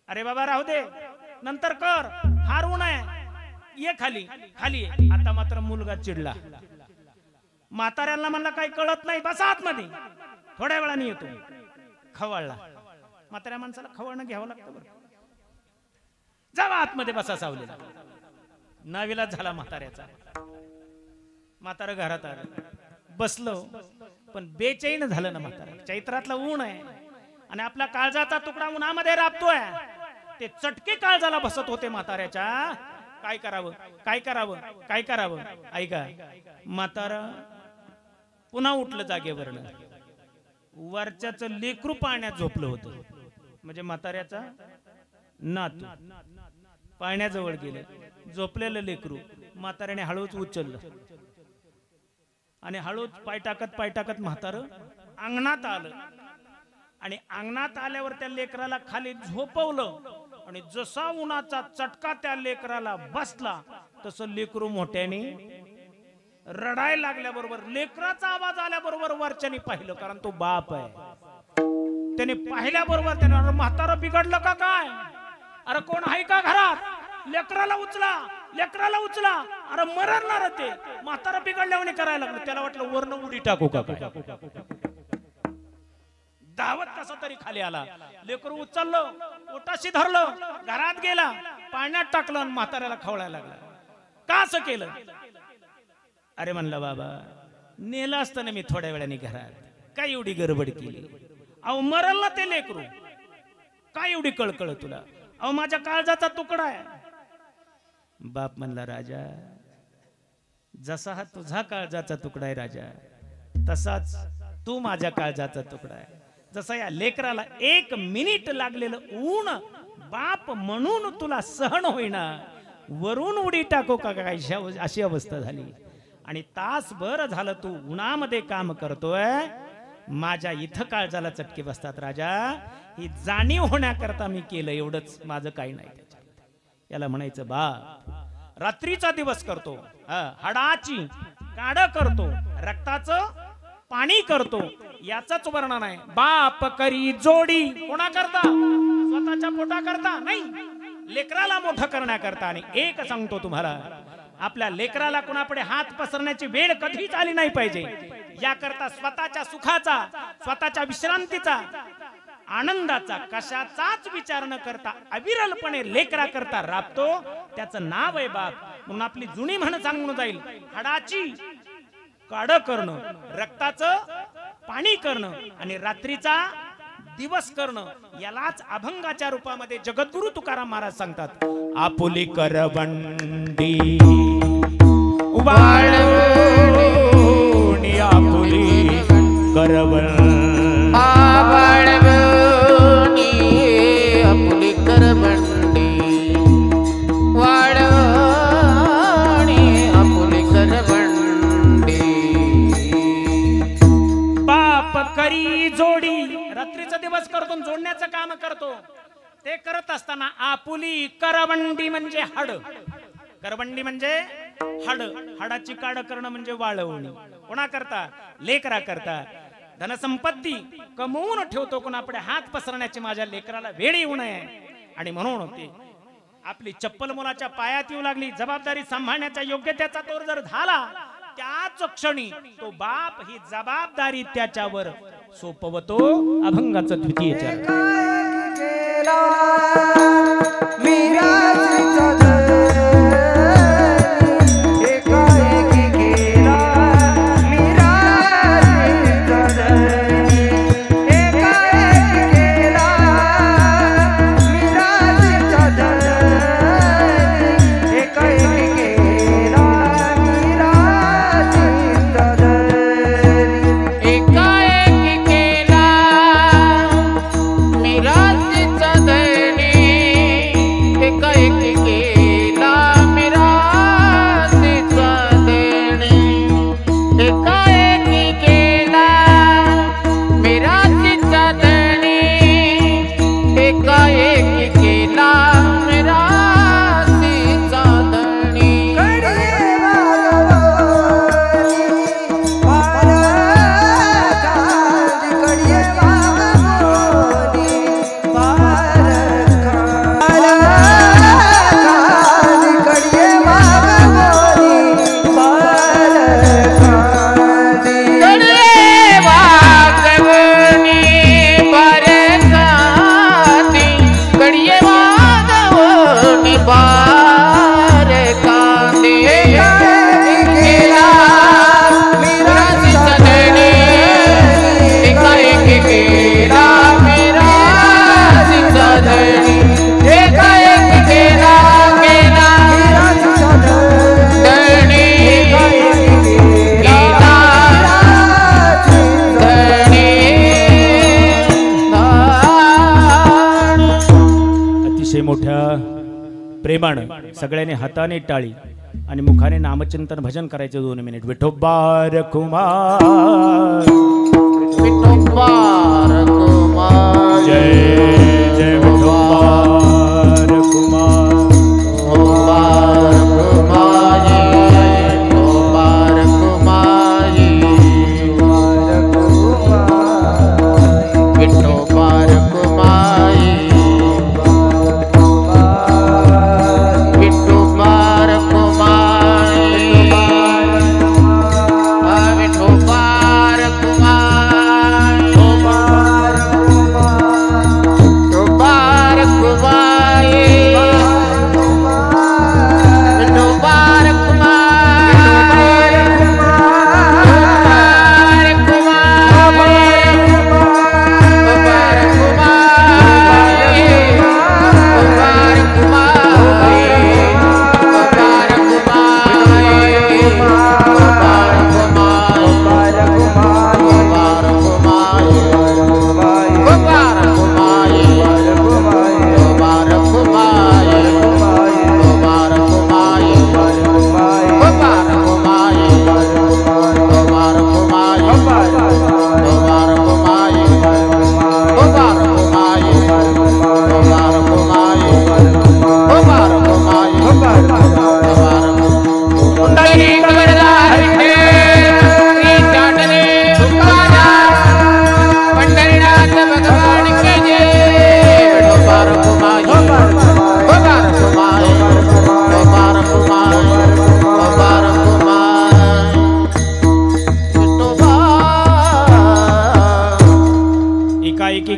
अरे बाबा राहू दे, नंतर कर, फार ऊन आहे, ये खाली खाली ये. आता मात्र मुलगा चिडला. म्हाताऱ्यांना म्हणला काही कळत नाही, बसा आतमध्ये, थोड्या वेळाने येतो. खवळला. म्हाताऱ्या माणसाला खवळणं घ्यावं लागतं बरं. जावा आतमध्ये बसा सावलीला. नाविलाज झाला म्हाताऱ्याचा. म्हातारा घरात आलं, बसलो, पण बेचैन झालं ना म्हातारा. चैत्रातलं ऊन आहे आणि आपला काळजाचा तुकडा उन्हामध्ये राबतोय. ते चटके काळजाला बसत होते म्हाताऱ्याच्या. काय करावं काय करावं काय करावं. ऐका, म्हातारा पुन्हा उठलं जागेवरनं. वरच्याच लेकरू पाण्यात झोपलं होतं, म्हणजे म्हाताऱ्याचा नातू पाण्याजवळ गेलं. झोपलेलं लेकरू म्हाताऱ्याने हळूच उचललं आणि हळूच पाय टाकत म्हातारं अंगणात आलं. आणि अंगणात आल्यावर त्या लेकराला खाली झोपवलं. आणि जसा उन्हाचा चटका त्या लेकराला बसला तसं लेकरू मोठ्याने रडायला लागल्याबरोबर, लेकराचा आवाज आल्याबरोबर वरच्याने पाहिलं, कारण तो बाप आहे. त्याने पाहिल्याबरोबर त्याने, म्हातारा बिघडलं का काय, अरे कोण आहे का घरात, लेकराला उचला लेकराला उचला, अरे मरणार ते. म्हातारा बिघडल्याने करायला लागलं. त्याला वाटलं वरनं उडी टाकू का. धावत कसा तरी खाली आला. लेकरू उचललं, ओटाशी धरलं, घरात गेला, पाण्यात टाकलं आणि म्हाताऱ्याला खवळायला लागला. का असं केलं. अरे म्हणलं बाबा, नेलं असतं ना मी थोड्या वेळाने घरात, काय एवढी गडबड केली. अहो मरल ना ते लेकरू, काय एवढी कळकळ तुला. अहो माझ्या काळजाचा तुकडा आहे. बाप म्हणला, राजा जसा हा तुझा काळजाचा तुकडा आहे राजा, तसाच तू माझ्या काळजाचा तुकडा आहे. जसं या लेकराला 1 मिनिट लागलेलं ऊन बाप म्हणून तुला सहन होईना, वरून उडी टाको का काय, अशी अवस्था झाली. आणि तासभर झालं तू उन्हामध्ये काम करतोय, माझ्या इथं काळजाला चटके बसतात राजा. ही जाणीव होण्याकरता मी केलं, एवढंच, माझं काही नाही त्याच्यात. याला म्हणायचं बाप. रात्रीचा दिवस करतो, हाडाची काढ करतो, रक्ताचं पाणी करतो, याचंच वर्णन आहे. बाप करी जोडी कोणा करता, स्वतःच्या पोटा करता नाही, लेकराला मोठं करण्याकरता. आणि एक सांगतो तुम्हाला, आपल्या लेकराला कुणापुढे हात पसरण्याची वेळ कधीच आली नाही पाहिजे. याकरता स्वतःच्या सुखाचा, स्वतःच्या विश्रांतीचा, आनंदाचा कशाचाच विचार न करता अविरलपणे लेकरा करता राबतो, त्याचं नाव आहे बाप. म्हणून आपली जुनी म्हण सांगून जाईल, हाडाची काढ करणं, रक्ताचं पाणी करणं आणि रात्रीचा दिवस करणं, यालाच अभंगाच्या रूपामध्ये जगद्गुरु तुकाराम महाराज सांगतात. आपुली करवंडी वाळवणी, आपुली करवंडी, आपुली करवंडी वाळवणी, रात्रीचा दिवस करतो जोडण्याचं काम करतो ते करत असताना आपुली करवंडी म्हणजे हाड करवंडी म्हणजे हाड हाडाची काड करणं म्हणजे वाळवणी कोणा करता लेकरा करता धनसंपत्ती कमवून ठेवतो कोणापुढे हात पसरण्याची माझ्या लेकराला वेळ येऊ नये आणि म्हणून होते आपली चप्पल मुलाच्या पायात येऊ लागली जबाबदारी सांभाळण्याच्या योग्यतेचा तोर जर झाला त्याच क्षणी तो बाप ही जबाबदारी त्याच्यावर सोपवतो अभंगाचं द्वितीय चरण प्रेमानं सगळ्यांनी हाताने टाळी आणि मुखाने नामचिंतन भजन करायचे 2 मिनिट विठोबार कुमार विठोबार कुमार जय जय विठोबार कुमार विठोबार कुमारी विठोबार कुमारी विठोबार कुमारी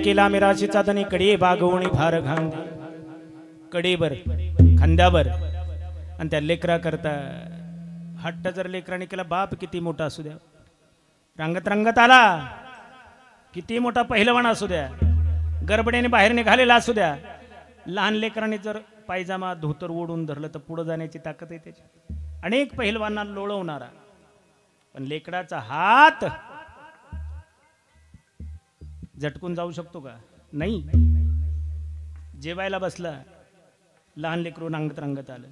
केला मिराशीचा धनी कडे बागवणी भार घांदे कडेवर खांद्यावर आणि त्या लेकरा करता हट्ट जर लेकराने केला बाप किती मोठा असू द्या रंगत रंगत आला किती मोठा पहिलवान असू द्या गडबडीने बाहेर निघालेला असू द्या लहान लेकराने जर पायजामा धोतर ओढून धरलं तर पुढे जाण्याची ताकद आहे त्याची अनेक पहिलवानांना लोळवणारा पण लेकराचा हात झटकून जाऊ शकतो का नाही जेवायला बसला लहान लेकरू रंगत रंगत आलं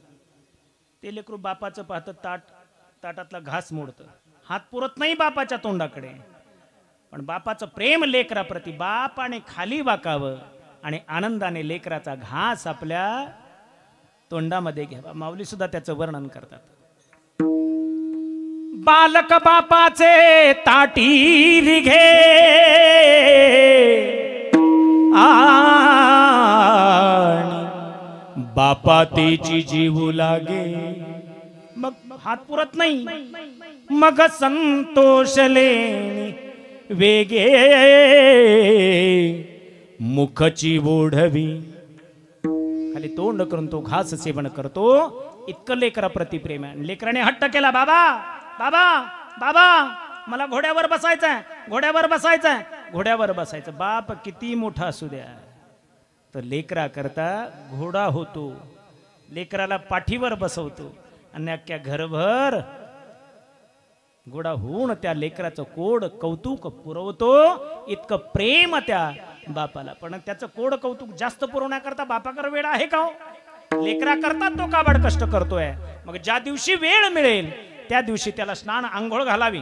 ते लेकरू बापाचं पाहतं ताटातला घास मोडतं हात पुरत नाही बापाच्या तोंडाकडे पण बापाचं प्रेम लेकराप्रती, बापाने खाली वाकावं आणि आनंदाने लेकराचा घास आपल्या तोंडामध्ये घ्यावा. माऊली सुद्धा त्याचं वर्णन करतात. बालक बापाचे ताटी घे आणि बापा तेची जीवू लागे. मग हात पुरत नाही, मग संतोष लेणी वेगे मुखची ओढवी. खाली तोंड करून तो घास सेवन करतो. इतकं लेकराप्रती प्रेम आहे. लेकराने हट्ट केला, बाबा बाबा बाबा मला घोड्यावर बसायचंय, घोड्यावर बसायचंय, घोड्यावर बसायचं. बाप किती मोठा असू द्या तर लेकरा करता घोडा होतो, लेकराला पाठीवर बसवतो आणि अख्ख्या घरभर घोडा होऊन त्या लेकराचं कोड कौतुक पुरवतो. इतकं प्रेम त्या बापाला. पण त्याचं कोड कौतुक जास्त पुरवण्याकरता बापाकर वेळ आहे का हो? लेकरा करता तो काबाड कष्ट करतोय. मग ज्या दिवशी वेळ मिळेल त्या दिवशी त्याला स्नान आंघोळ घालावी.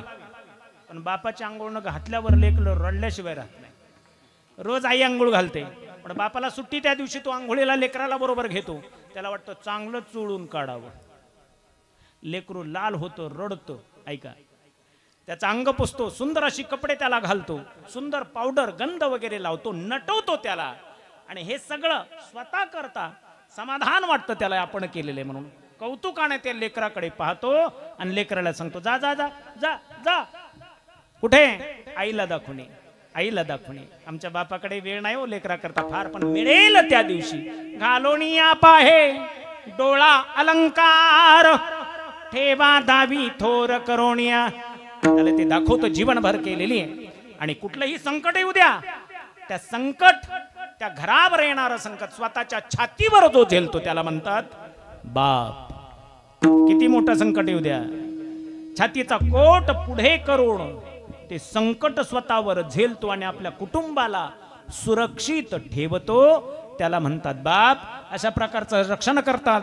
पण बापाची आंघोळ न घातल्यावर लेकरं रडल्याशिवाय राहत नाही. रोज आई आंघोळ घालते, पण बापाला सुट्टी त्या दिवशी तो आंघोळीला लेकराला बरोबर घेतो. त्याला वाटतं चांगलं चोळून काढावं. लेकरू लाल होतो, रडतो. ऐका, त्याचा अंग पुसतो, सुंदर अशी कपडे त्याला घालतो, सुंदर पावडर गंध वगैरे लावतो, नटवतो त्याला. आणि हे सगळं स्वतः करता समाधान वाटतं त्याला आपण केलेले म्हणून. कौतुकाने ते लेकराकडे पाहतो आणि लेकराला सांगतो, जा जा जा जा जा. कुठे? आईला दाखवणे, आईला दाखवणे. आमच्या बापाकडे वेळ नाही हो लेकरा करता फार, पण मिळेल त्या दिवशी. घालोनिया पाहे डोळा अलंकार, ठेवा दावी थोर करोनिया. त्याला ते दाखवतो जीवनभर केलेली आहे. आणि कुठलंही संकट येऊ द्या, त्या संकट, त्या घरावर येणारं संकट स्वतःच्या छातीवर जो झेलतो त्याला म्हणतात बाप. किती मोठं संकट येऊ द्या, छातीचा कोट पुढे करून ते संकट स्वतःवर झेलतो आणि आपल्या कुटुंबाला सुरक्षित ठेवतो. त्याला म्हणतात बाप. अशा प्रकारचं रक्षण करतात.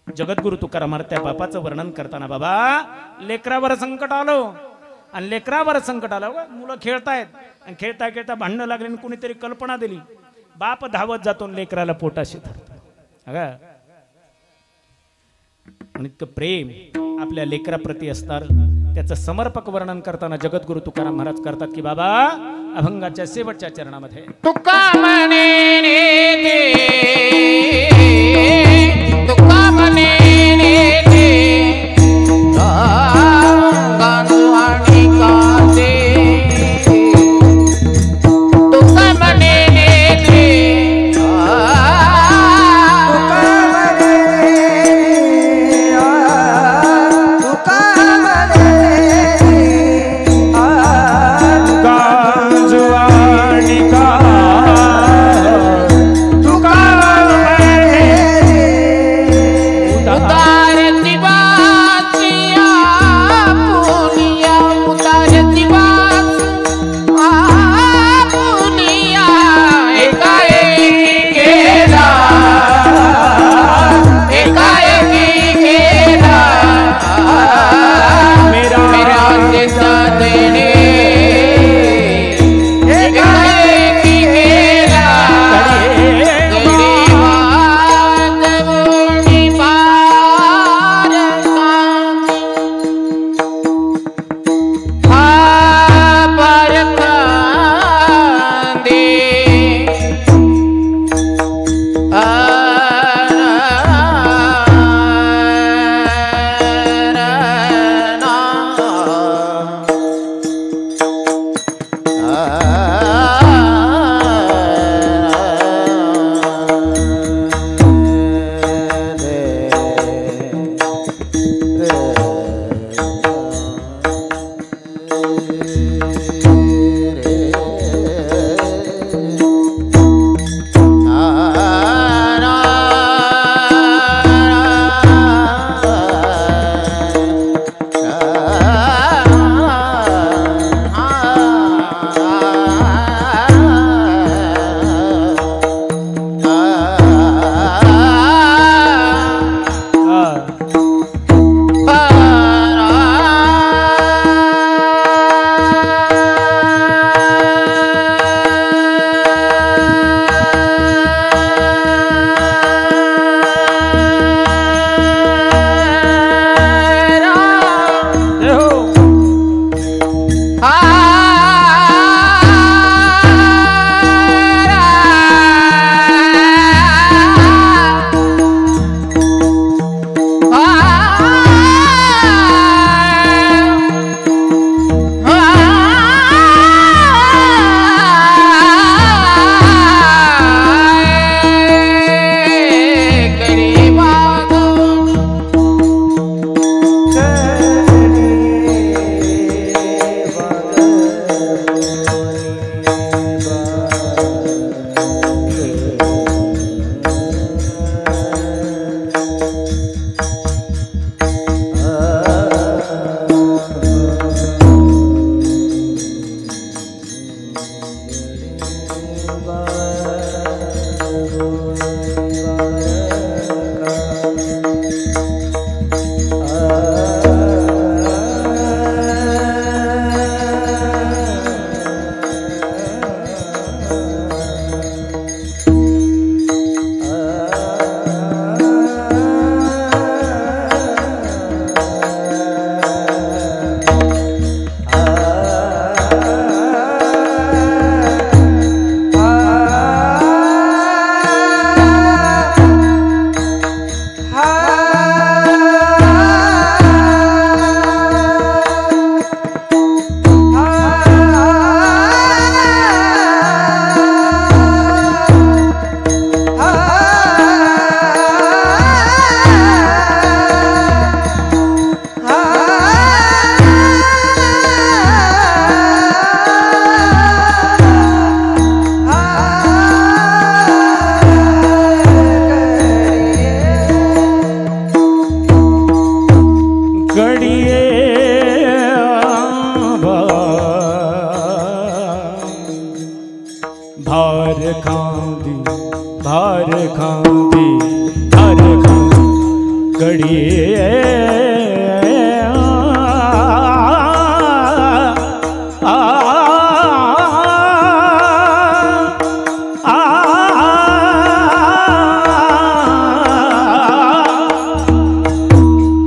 जगद्गुरु तुकाराम महाराज त्या बापाचं वर्णन करताना, बाबा लेकरावर संकट आलं आणि लेकरावर संकट आलं. मुलं खेळतायत आणि खेळता खेळता भांडणं लागले आणि कुणीतरी कल्पना दिली. बाप धावत जातो लेकराला पोटाशी धरतो. अगं इतकं प्रेम आपल्या लेकराप्रती असणार. त्याचं समर्पक वर्णन करताना जगद्गुरु तुकाराम महाराज करतात की बाबा अभंगाच्या शेवटच्या चरणामध्ये तुका म्हणे ते, तुका म्हणे ते, गाणं आणि गाते. तुका म्हणे ते,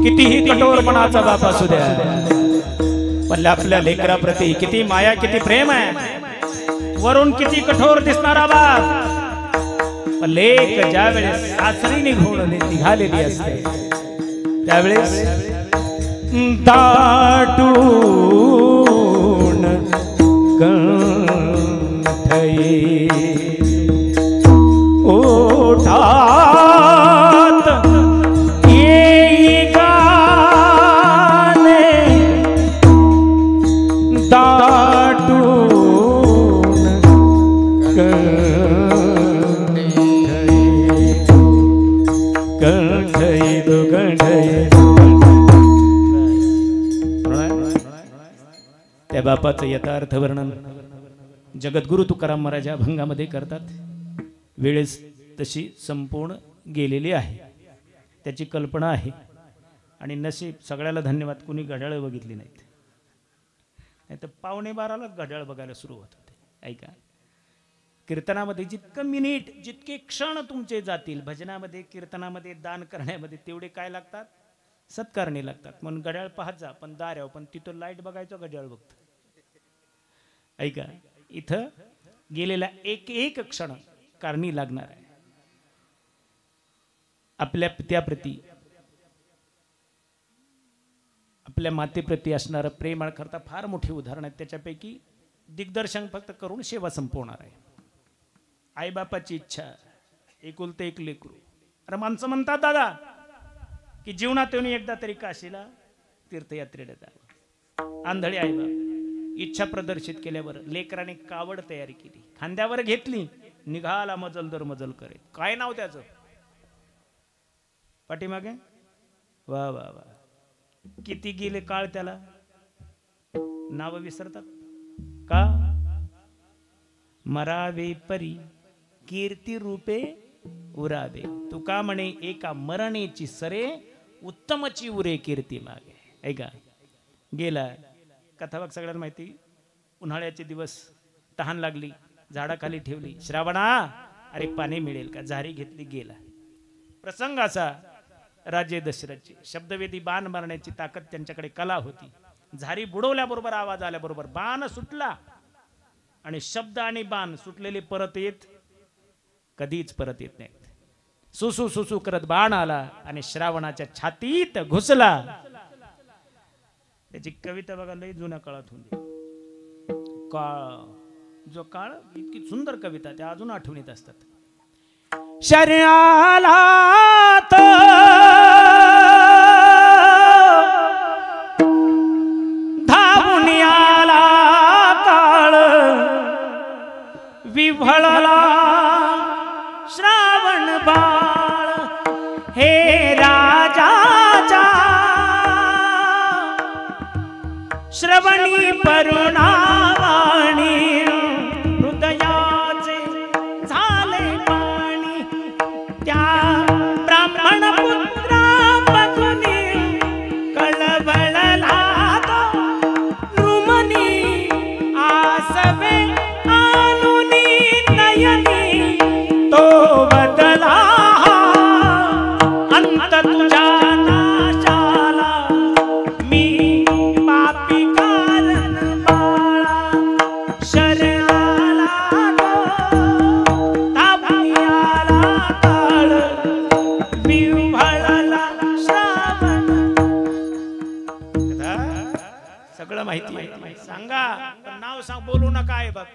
कितीही कठोरपणाचा बाप असू द्या, पण आपल्या लेकराप्रती किती माया किती प्रेम आहे. वरून किती कठोर दिसणारा बाप, पण लेक ज्यावेळेस सासरी निघून निघालेली असते त्यावेळेस दाटून कंठई ओठात येई गाणे दाटून कंठई दो कंठई. त्या बापाचं यथार्थ वर्णन जगद्गुरु तुकाराम महाराज या भंगामध्ये करतात. वेळेस तशी संपूर्ण गेलेली आहे, त्याची कल्पना आहे. आणि नशीब सगळ्याला धन्यवाद, कुणी घड्याळ बघितली नाहीत, नाही तर 11:15 घड्याळ बघायला सुरू होत होते. ऐका, कीर्तनामध्ये जितकं मिनिट जितके क्षण तुमचे जातील, भजनामध्ये कीर्तनामध्ये दान करण्यामध्ये तेवढे काय लागतात, सत्कारणी लागतात. म्हणून घड्याळ पाहत जा, पण दार्याव पण तिथं लाईट बघायचं, घड्याळ बघतो. ऐका, इथं गेलेला एक एक क्षण कारणी लागणार आहे. आपल्या पित्याप्रती आपल्या मातेप्रती असणारं प्रेम करता फार मोठी उदाहरण आहेत. त्याच्यापैकी दिग्दर्शन फक्त करून सेवा संपवणार आहे. आईबापाची इच्छा, एकुलते एक लेकरू. अरे माणसं म्हणतात दादा की जीवनात येऊन एकदा तरी काशीला तीर्थयात्रेला जावं. आंधळी आईबाप इच्छा प्रदर्शित केल्यावर लेकराने कावड तयारी केली, खांद्यावर घेतली, निघाला मजल दर मजल करेल. काय नाव त्याचं पाठीमागे? वा वा वा, किती गेले काळ त्याला, नाव विसरतात का? मरावे परी कीर्ती रूपे उरावे, तुका म्हणे एका मरणेची सरे, उत्तमची उरे कीर्ती मागे. ऐका, गेला कथा बघ, सगळ्यांना माहिती. उन्हाळ्याचे दिवस, तहान लागली, झाडाखाली ठेवली, श्रावणा अरे पाणी मिळेल का, झारी घेतली, गेला. प्रसंग असा, राजे दशरथची शब्दवेदी बाण मारण्याची ताकद त्यांच्याकडे कला होती. झारी बुडवल्याबरोबर आवाज आल्याबरोबर बाण सुटला, आणि शब्द आणि बाण सुटलेले परत येत कधीच परत येत नाहीत. सुसू सुसू करत बाण आला आणि श्रावणाच्या छातीत घुसला. त्याची कविता बघा, लय जुन्या काळात होती. काळ जो काळ, इतकी सुंदर कविता त्या अजून आठवणीत असतात. शर्यालात धावून आला काळ, विव्हळला श्रावण बाळ. हे राजाचा श्रवणी परुणावाणी, सांग बोलू नका आई बाप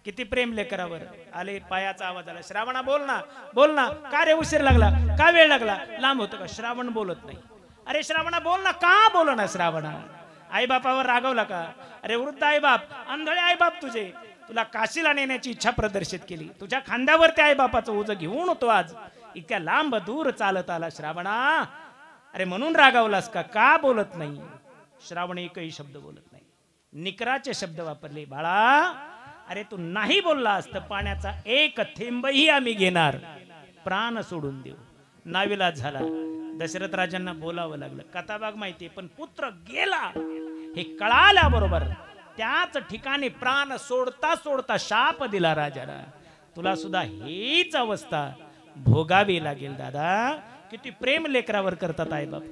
किती प्रेम लेकरावर. आले पायाचा आवाज आला, श्रावणा बोल ना बोल ना. का रे उशीर लागला, का वेळ लागला, लांब होतं का? श्रावण बोलत नाही. अरे श्रावणा बोल ना, का बोल ना श्रावणा? आई बापावर रागवला का? अरे वृद्ध आई बाप, आंधळे आई बाप तुझे, तुला काशीला नेण्याची इच्छा प्रदर्शित केली, तुझ्या खांद्यावर त्या आई बापाचं ओझं घेऊन होतो आज, इतक्या लांब दूर चालत आला श्रावणा. अरे म्हणून रागावलास का? का बोलत नाही? श्रावण एकही शब्द बोलत नाही, निकराचे शब्द वापरले. बाळा अरे तू नाही बोललास तर पाण्याचा एक थेंबही आम्ही घेणार, प्राण सोडून देऊ. नाविलाज झाला, दशरथ राजांना बोलावं लागलं. कथाभाग माहितीये, पण पुत्र गेला हे कळाल्याबरोबर त्याच ठिकाणी प्राण सोडता सोडता शाप दिला राजाला. तुला सुद्धा हीच अवस्था भोगावी लागेल दादा. किती प्रेम लेकरावर करतात आई बाप,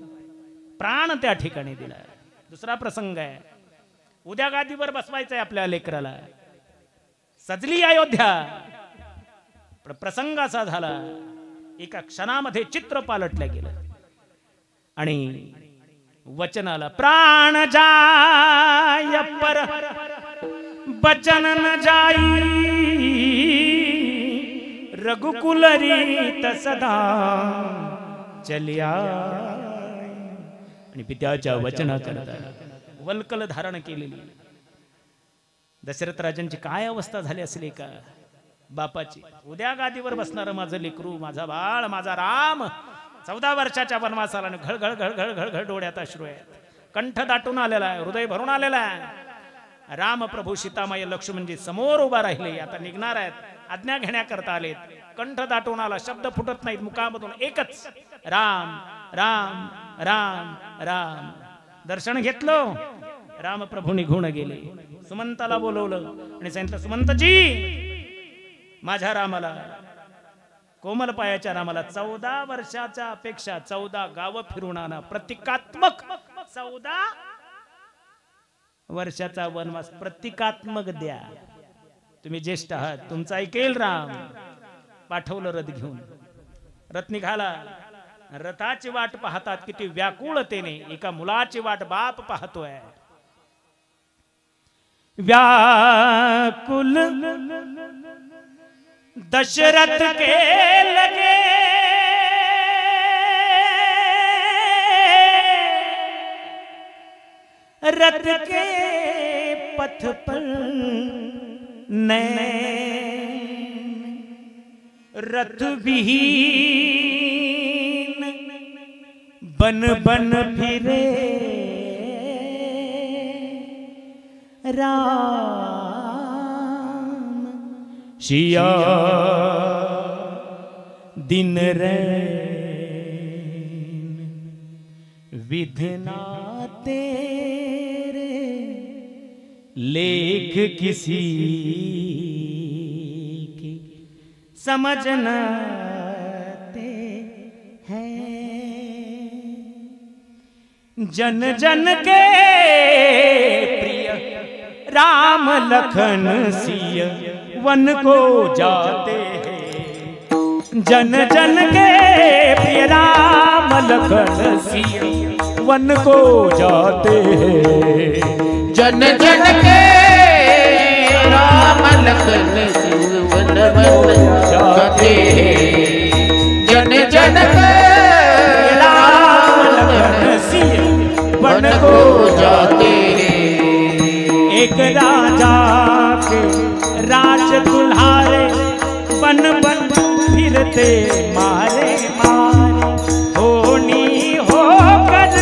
प्राण त्या ठिकाणी दिला. दुसरा प्रसंग आहे, उद्या गादीवर बसवायचंय आपल्या लेकराला. सजली अयोध्या, पण प्रसंग असा झाला, एका क्षणामध्ये चित्र पालटलं गेलं आणि वचनाला प्राण जाय पर बचन न जाई, रघुकुल रीत सदा चलिया. आणि पित्याच्या वचनाकरता वल्कल धारण केलेली दशरथ राजांची काय अवस्था झाली असेल का बापाची. उद्या गादीवर बसणार माझं लेकरू, माझा बाळ, माझा राम 14 वर्षाच्या वनवासाला घळ घळ घळ घळ घळ घळ डोळ्यात अश्रू आहेत, कंठ दाटून आलेला आहे, हृदय भरून आलेला आहे. राम प्रभू सीतामाई लक्ष्मणजी समोर उभा राहिले, आता निघणार आहेत, आज्ञा घेण्याकरता आलेत. कंठ दाटून आला, शब्द फुटत नाहीत मुखामधून, एकच राम राम राम राम. दर्शन घेतलं, राम प्रभू निघून गेले. सुमंताला बोलवलं आणि सांगितलं, सुमंतजी माझ्या रामाला, कोमल पायाच्या रामाला 14 वर्षाच्या अपेक्षा 14 गाव फिरून आणा, प्रतिकात्मक 14 वर्षाचा वनवास प्रतिकात्मक द्या. तुम्ही ज्येष्ठ आहात, तुमचं ऐकेल राम. पाठवलं रथ घेऊन, रथ निघाला. रथाची वाट पाहतात किती व्याकुळतेने, एका मुलाची वाट बाप पाहतोय. व्याकुल दशरथ के लगे, रथ के पथ पर नैन रथ विहीन बन बन फिरे राम सिया दिन रैन विधना तेरे लेख किसी की समझ न आते हैं। जन जन के प्रिय राम लखन सिय वन को जाते हैं। जन जन के प्रिय राम लखन सिय वन को जाते हैं। जन जन के राम लखन सिय वन को जाते हैं। जन जन के राम लखन सिय वन को जाते हैं। एक राजा के राज दुल्हारे बन बन फिरते मारे मारे। होनी होकर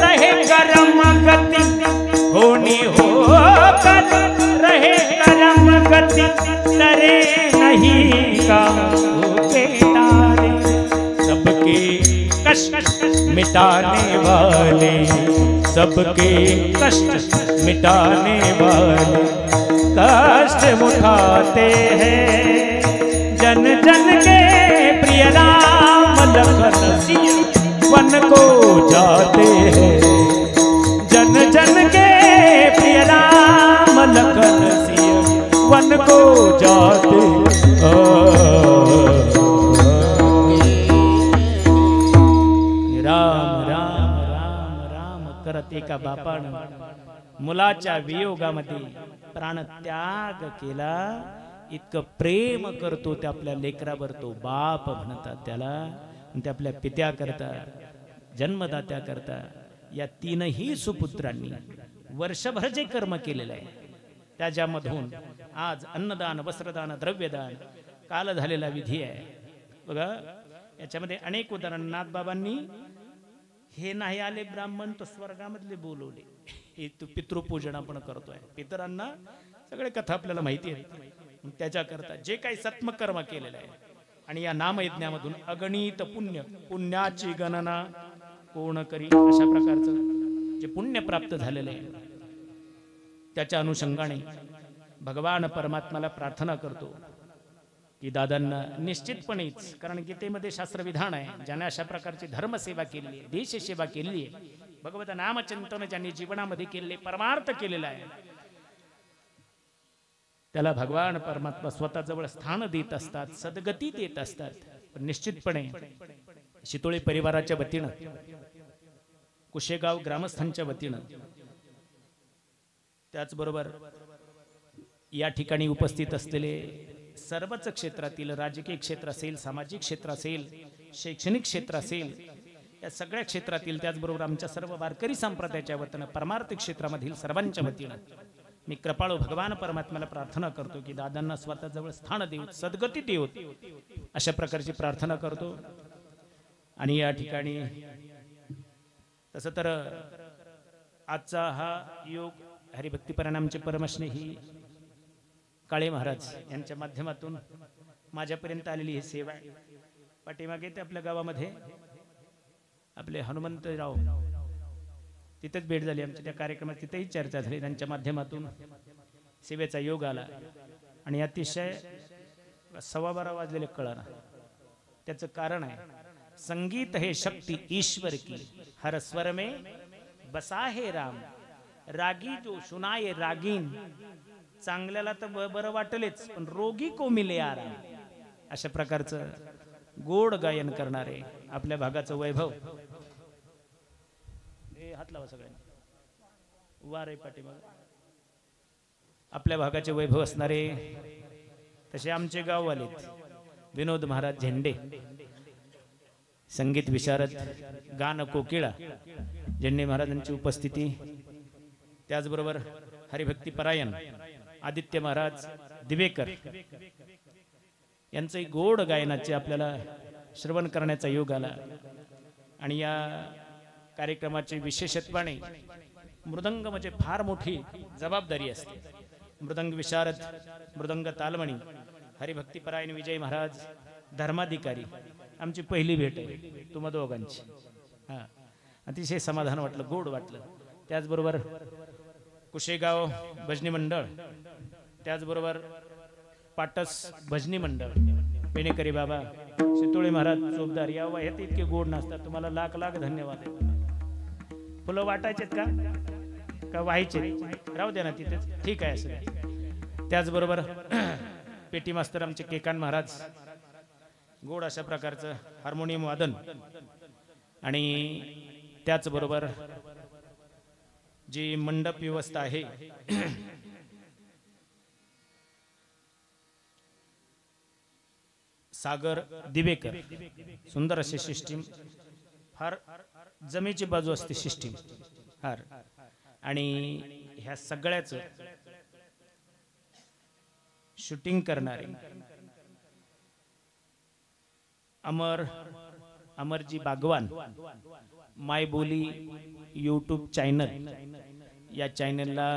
रहे करम गति, होनी होकर रहे करम गति। डरे नहीं का होके तारे, सबके कष्ट मिटाने वाले, सबके कष्ट मिटाने वाले कष्ट उठाते हैं। जन जन के प्रिय राम लखन सिय वन को जाते हैं। जन जन के प्रिय राम लखन सिय वन को जाते राम राम राम राम करत एका बापानं मुलाच्या वियोगामध्ये प्राणत्याग केला, इतकं प्रेम करतो त्या आपल्या लेकरावर, तो बाप म्हणतात त्याला. ते आपल्या पित्या करता, जन्मदात्या करता, या तीनही सुपुत्रांनी वर्षभर जे कर्म केलेलं आहे त्याच्यामधून आज अन्नदान, वस्त्रदान, द्रव्यदान काल झालेला विधी आहे बघा. याच्यामध्ये अनेक उदाहरण. नाथबाबांनी हे नाही आले ब्राह्मण तो स्वर्गामधले बोलवले, हे पितृपूजन आपण करतोय. पितरांना सगळे कथा आपल्याला माहिती आहे. त्याच्याकरता जे काही सत्मकर्म केलेलं आहे आणि या नामयज्ञामधून अगणित पुण्य, पुण्याची गणना कोण करी, अशा प्रकारचं जे पुण्य प्राप्त झालेलं आहे त्याच्या अनुषंगाने भगवान परमात्म्याला प्रार्थना करतो की दादांना निश्चितपणेच, कारण गीतेमध्ये शास्त्रविधान आहे, ज्याने अशा प्रकारची धर्मसेवा केली आहे, देशसेवा केली आहे, भगवत नामचिंतन ज्यांनी जीवनामध्ये केलेले, परमार्थ केलेला आहे, त्याला भगवान परमात्मा स्वतः जवळ स्थान देत असतात, सद्गती देत असतात. पण निश्चितपणे शितोळे परिवाराच्या वतीनं, कुशेगाव ग्रामस्थांच्या वतीनं, त्याचबरोबर या ठिकाणी उपस्थित असलेले सर्वच क्षेत्रातील, राजकीय क्षेत्र असेल, सामाजिक क्षेत्र असेल, शैक्षणिक क्षेत्र असेल, या सगळ्या क्षेत्रातील, त्याचबरोबर आमच्या सर्व वारकरी संप्रदायाच्या वतीनं, परमार्थ क्षेत्रामधील सर्वांच्या वतीनं मी कृपाळू भगवान परमात्म्याला प्रार्थना करतो की दादांना स्वतः जवळ स्थान देऊत, सद्गती देऊत, अशा प्रकारची प्रार्थना करतो. आणि या ठिकाणी तसं तर आजचा हा योग हरिभक्तीपरायणांचे परमस्नेही काळे महाराज यांच्या माध्यमातून माझ्यापर्यंत आलेली ही सेवा आहे. पाठीमागे ते आपल्या गावामध्ये आपले हनुमंतराव, तिथेच भेट झाली आमच्या त्या कार्यक्रमात, तिथेही चर्चा झाली. त्यांच्या माध्यमातून सेवेचा योग आला आणि अतिशय 12:15 वाजलेले कळना. त्याचं कारण आहे, संगीत हे शक्ती ईश्वर की, हर स्वर में बसा है राम, रागी जो सुनाये रागीन. चांगल्याला तर बरं वाटलेच, पण रोगी को मिले आराम. अशा प्रकारचं गोड गायन करणारे आपल्या भागाचं वैभव. हात लावा सगळ्यांनी, वारे पाठीमाग. आपल्या भागाचे वैभव असणारे तसे आमचे गाववाले विनोद महाराज झेंडे, संगीत विशारद, गान कोकिळा, झेंडे महाराजांची उपस्थिती. त्याचबरोबर हरिभक्ती परायण आदित्य महाराज दिवेकर यांचे गोड गायनाचे आपल्याला श्रवण करण्याचा योग आला. आणि या कार्यक्रमाचे विशेषत्वाने मृदंग म्हणजे फार मोठी जबाबदारी असते. मृदंग विशारद, मृदंग तालमणी हरिभक्ती परायण विजय महाराज धर्माधिकारी, आमची पहिली भेट आहे तुम्हा दोघांची. हा, अतिशय समाधान वाटलं, गोड वाटलं. त्याचबरोबर कुशेगाव भजनी मंडळ, त्याचबरोबर पाटस भजनी मंडळ, पेणेकरी बाबा, शितोळे महाराज चोपदार, या वयात इतके गोड नसतात. तुम्हाला लाख लाख धन्यवाद. फुलं वाटायचेत का व्हायचे? राहू द्या ना तिथेच, ठीक आहे असं. त्याचबरोबर पेटी मास्तर आमचे केकान महाराज, गोड अशा प्रकारचं हार्मोनियम वादन. आणि त्याचबरोबर जी मंडप व्यवस्था आहे सागर दिवेकर, सुंदर असे सिस्टीम, फार जमेची बाजू असते सिस्टीम हार. आणि ह्या सगळ्याच शूटिंग करणारे अमरजी बागवान, माय बोली यूट्यूब चॅनल, या चॅनलला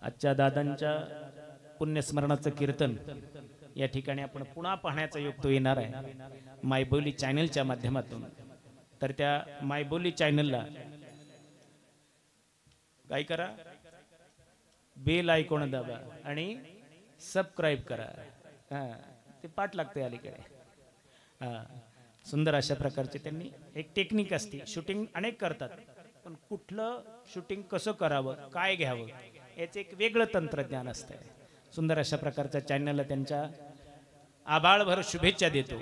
आजच्या दादांच्या पुण्यस्मरणाचं कीर्तन या ठिकाणी आपण पुन्हा पाहण्याचा योग तो येणार आहे मायबोली चॅनलच्या माध्यमातून. तर त्या मायबोली चॅनलला काय करा, बेल आयकॉन दाबा आणि सबस्क्राईब करा. ते पाठ लागते अलीकडे. सुंदर अशा प्रकारचे त्यांनी एक टेक्निक असते. शूटिंग अनेक करतात, पण कुठलं शूटिंग कसं करावं, काय घ्यावं, याचं एक वेगळं तंत्रज्ञान असतं. सुंदर अशा प्रकारच्या चॅनलला त्यांच्या आबाळभर शुभेच्छा देतो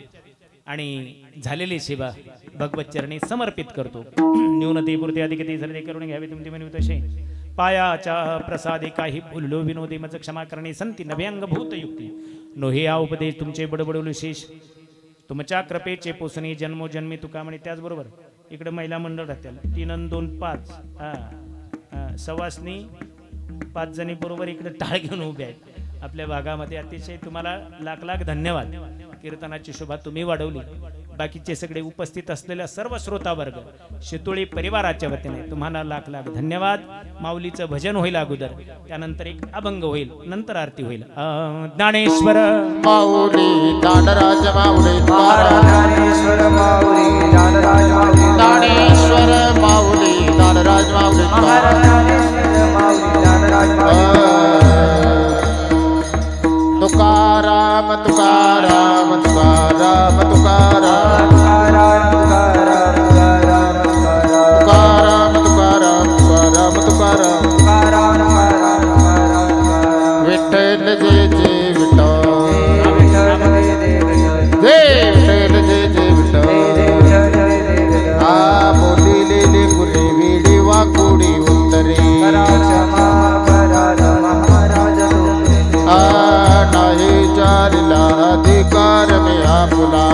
आणि झालेली सेवा भगवत चरणी समर्पित करतो. न्यूनतेपुरते अधिकते सर्व करून घ्यावे तुमची म्हणून तसे पायाच्या प्रसादे काही बोललो विनोदी मज क्षमा करणे संती नवे अंगभूत युक्ती नोहे हा उपदेश तुमचे बडबडवले शेष तुमच्या कृपेचे पोसणे जन्मोजन्मी तुका म्हणे. त्याचबरोबर इकडे महिला मंडळ राहतील 3 आणि 2 5 सवासनी 5 जणी बरोबर इकडे टाळ घेऊन उभे आहेत आपल्या भागामध्ये. अतिशय तुम्हाला लाख लाख धन्यवाद. कीर्तनाची शोभा तुम्ही वाढवली. बाकीचे सगळे उपस्थित असलेल्या सर्व श्रोता वर्ग शितोळी परिवाराच्या वतीने तुम्हाला लाख लाख धन्यवाद. माऊलीचं भजन होईल अगोदर, त्यानंतर एक अभंग होईल, नंतर आरती होईल. ज्ञानेश्वर माऊली दानराज माऊली ज्ञानेश्वर माऊली ज्ञानराज माऊली दानेश्वर माऊली दानराज माऊली ज्ञानेश्वर माऊली ज्ञानराज माऊली. तुकाराम तुकाराम तुकाराम तुकाराम तुकाराम तुकाराम तुकाराम तुकाराम तुकाराम तुकाराम तुकाराम तुकाराम विठ्ठल जय जय विठ्ठल विठ्ठल जय देव जय विठ्ठल जय जय विठ्ठल आ बोलिलेले कुणी विडी वाकुडी उत्तरे क्षमा करा महाराज आ नाही चालला अधिकार मी आपला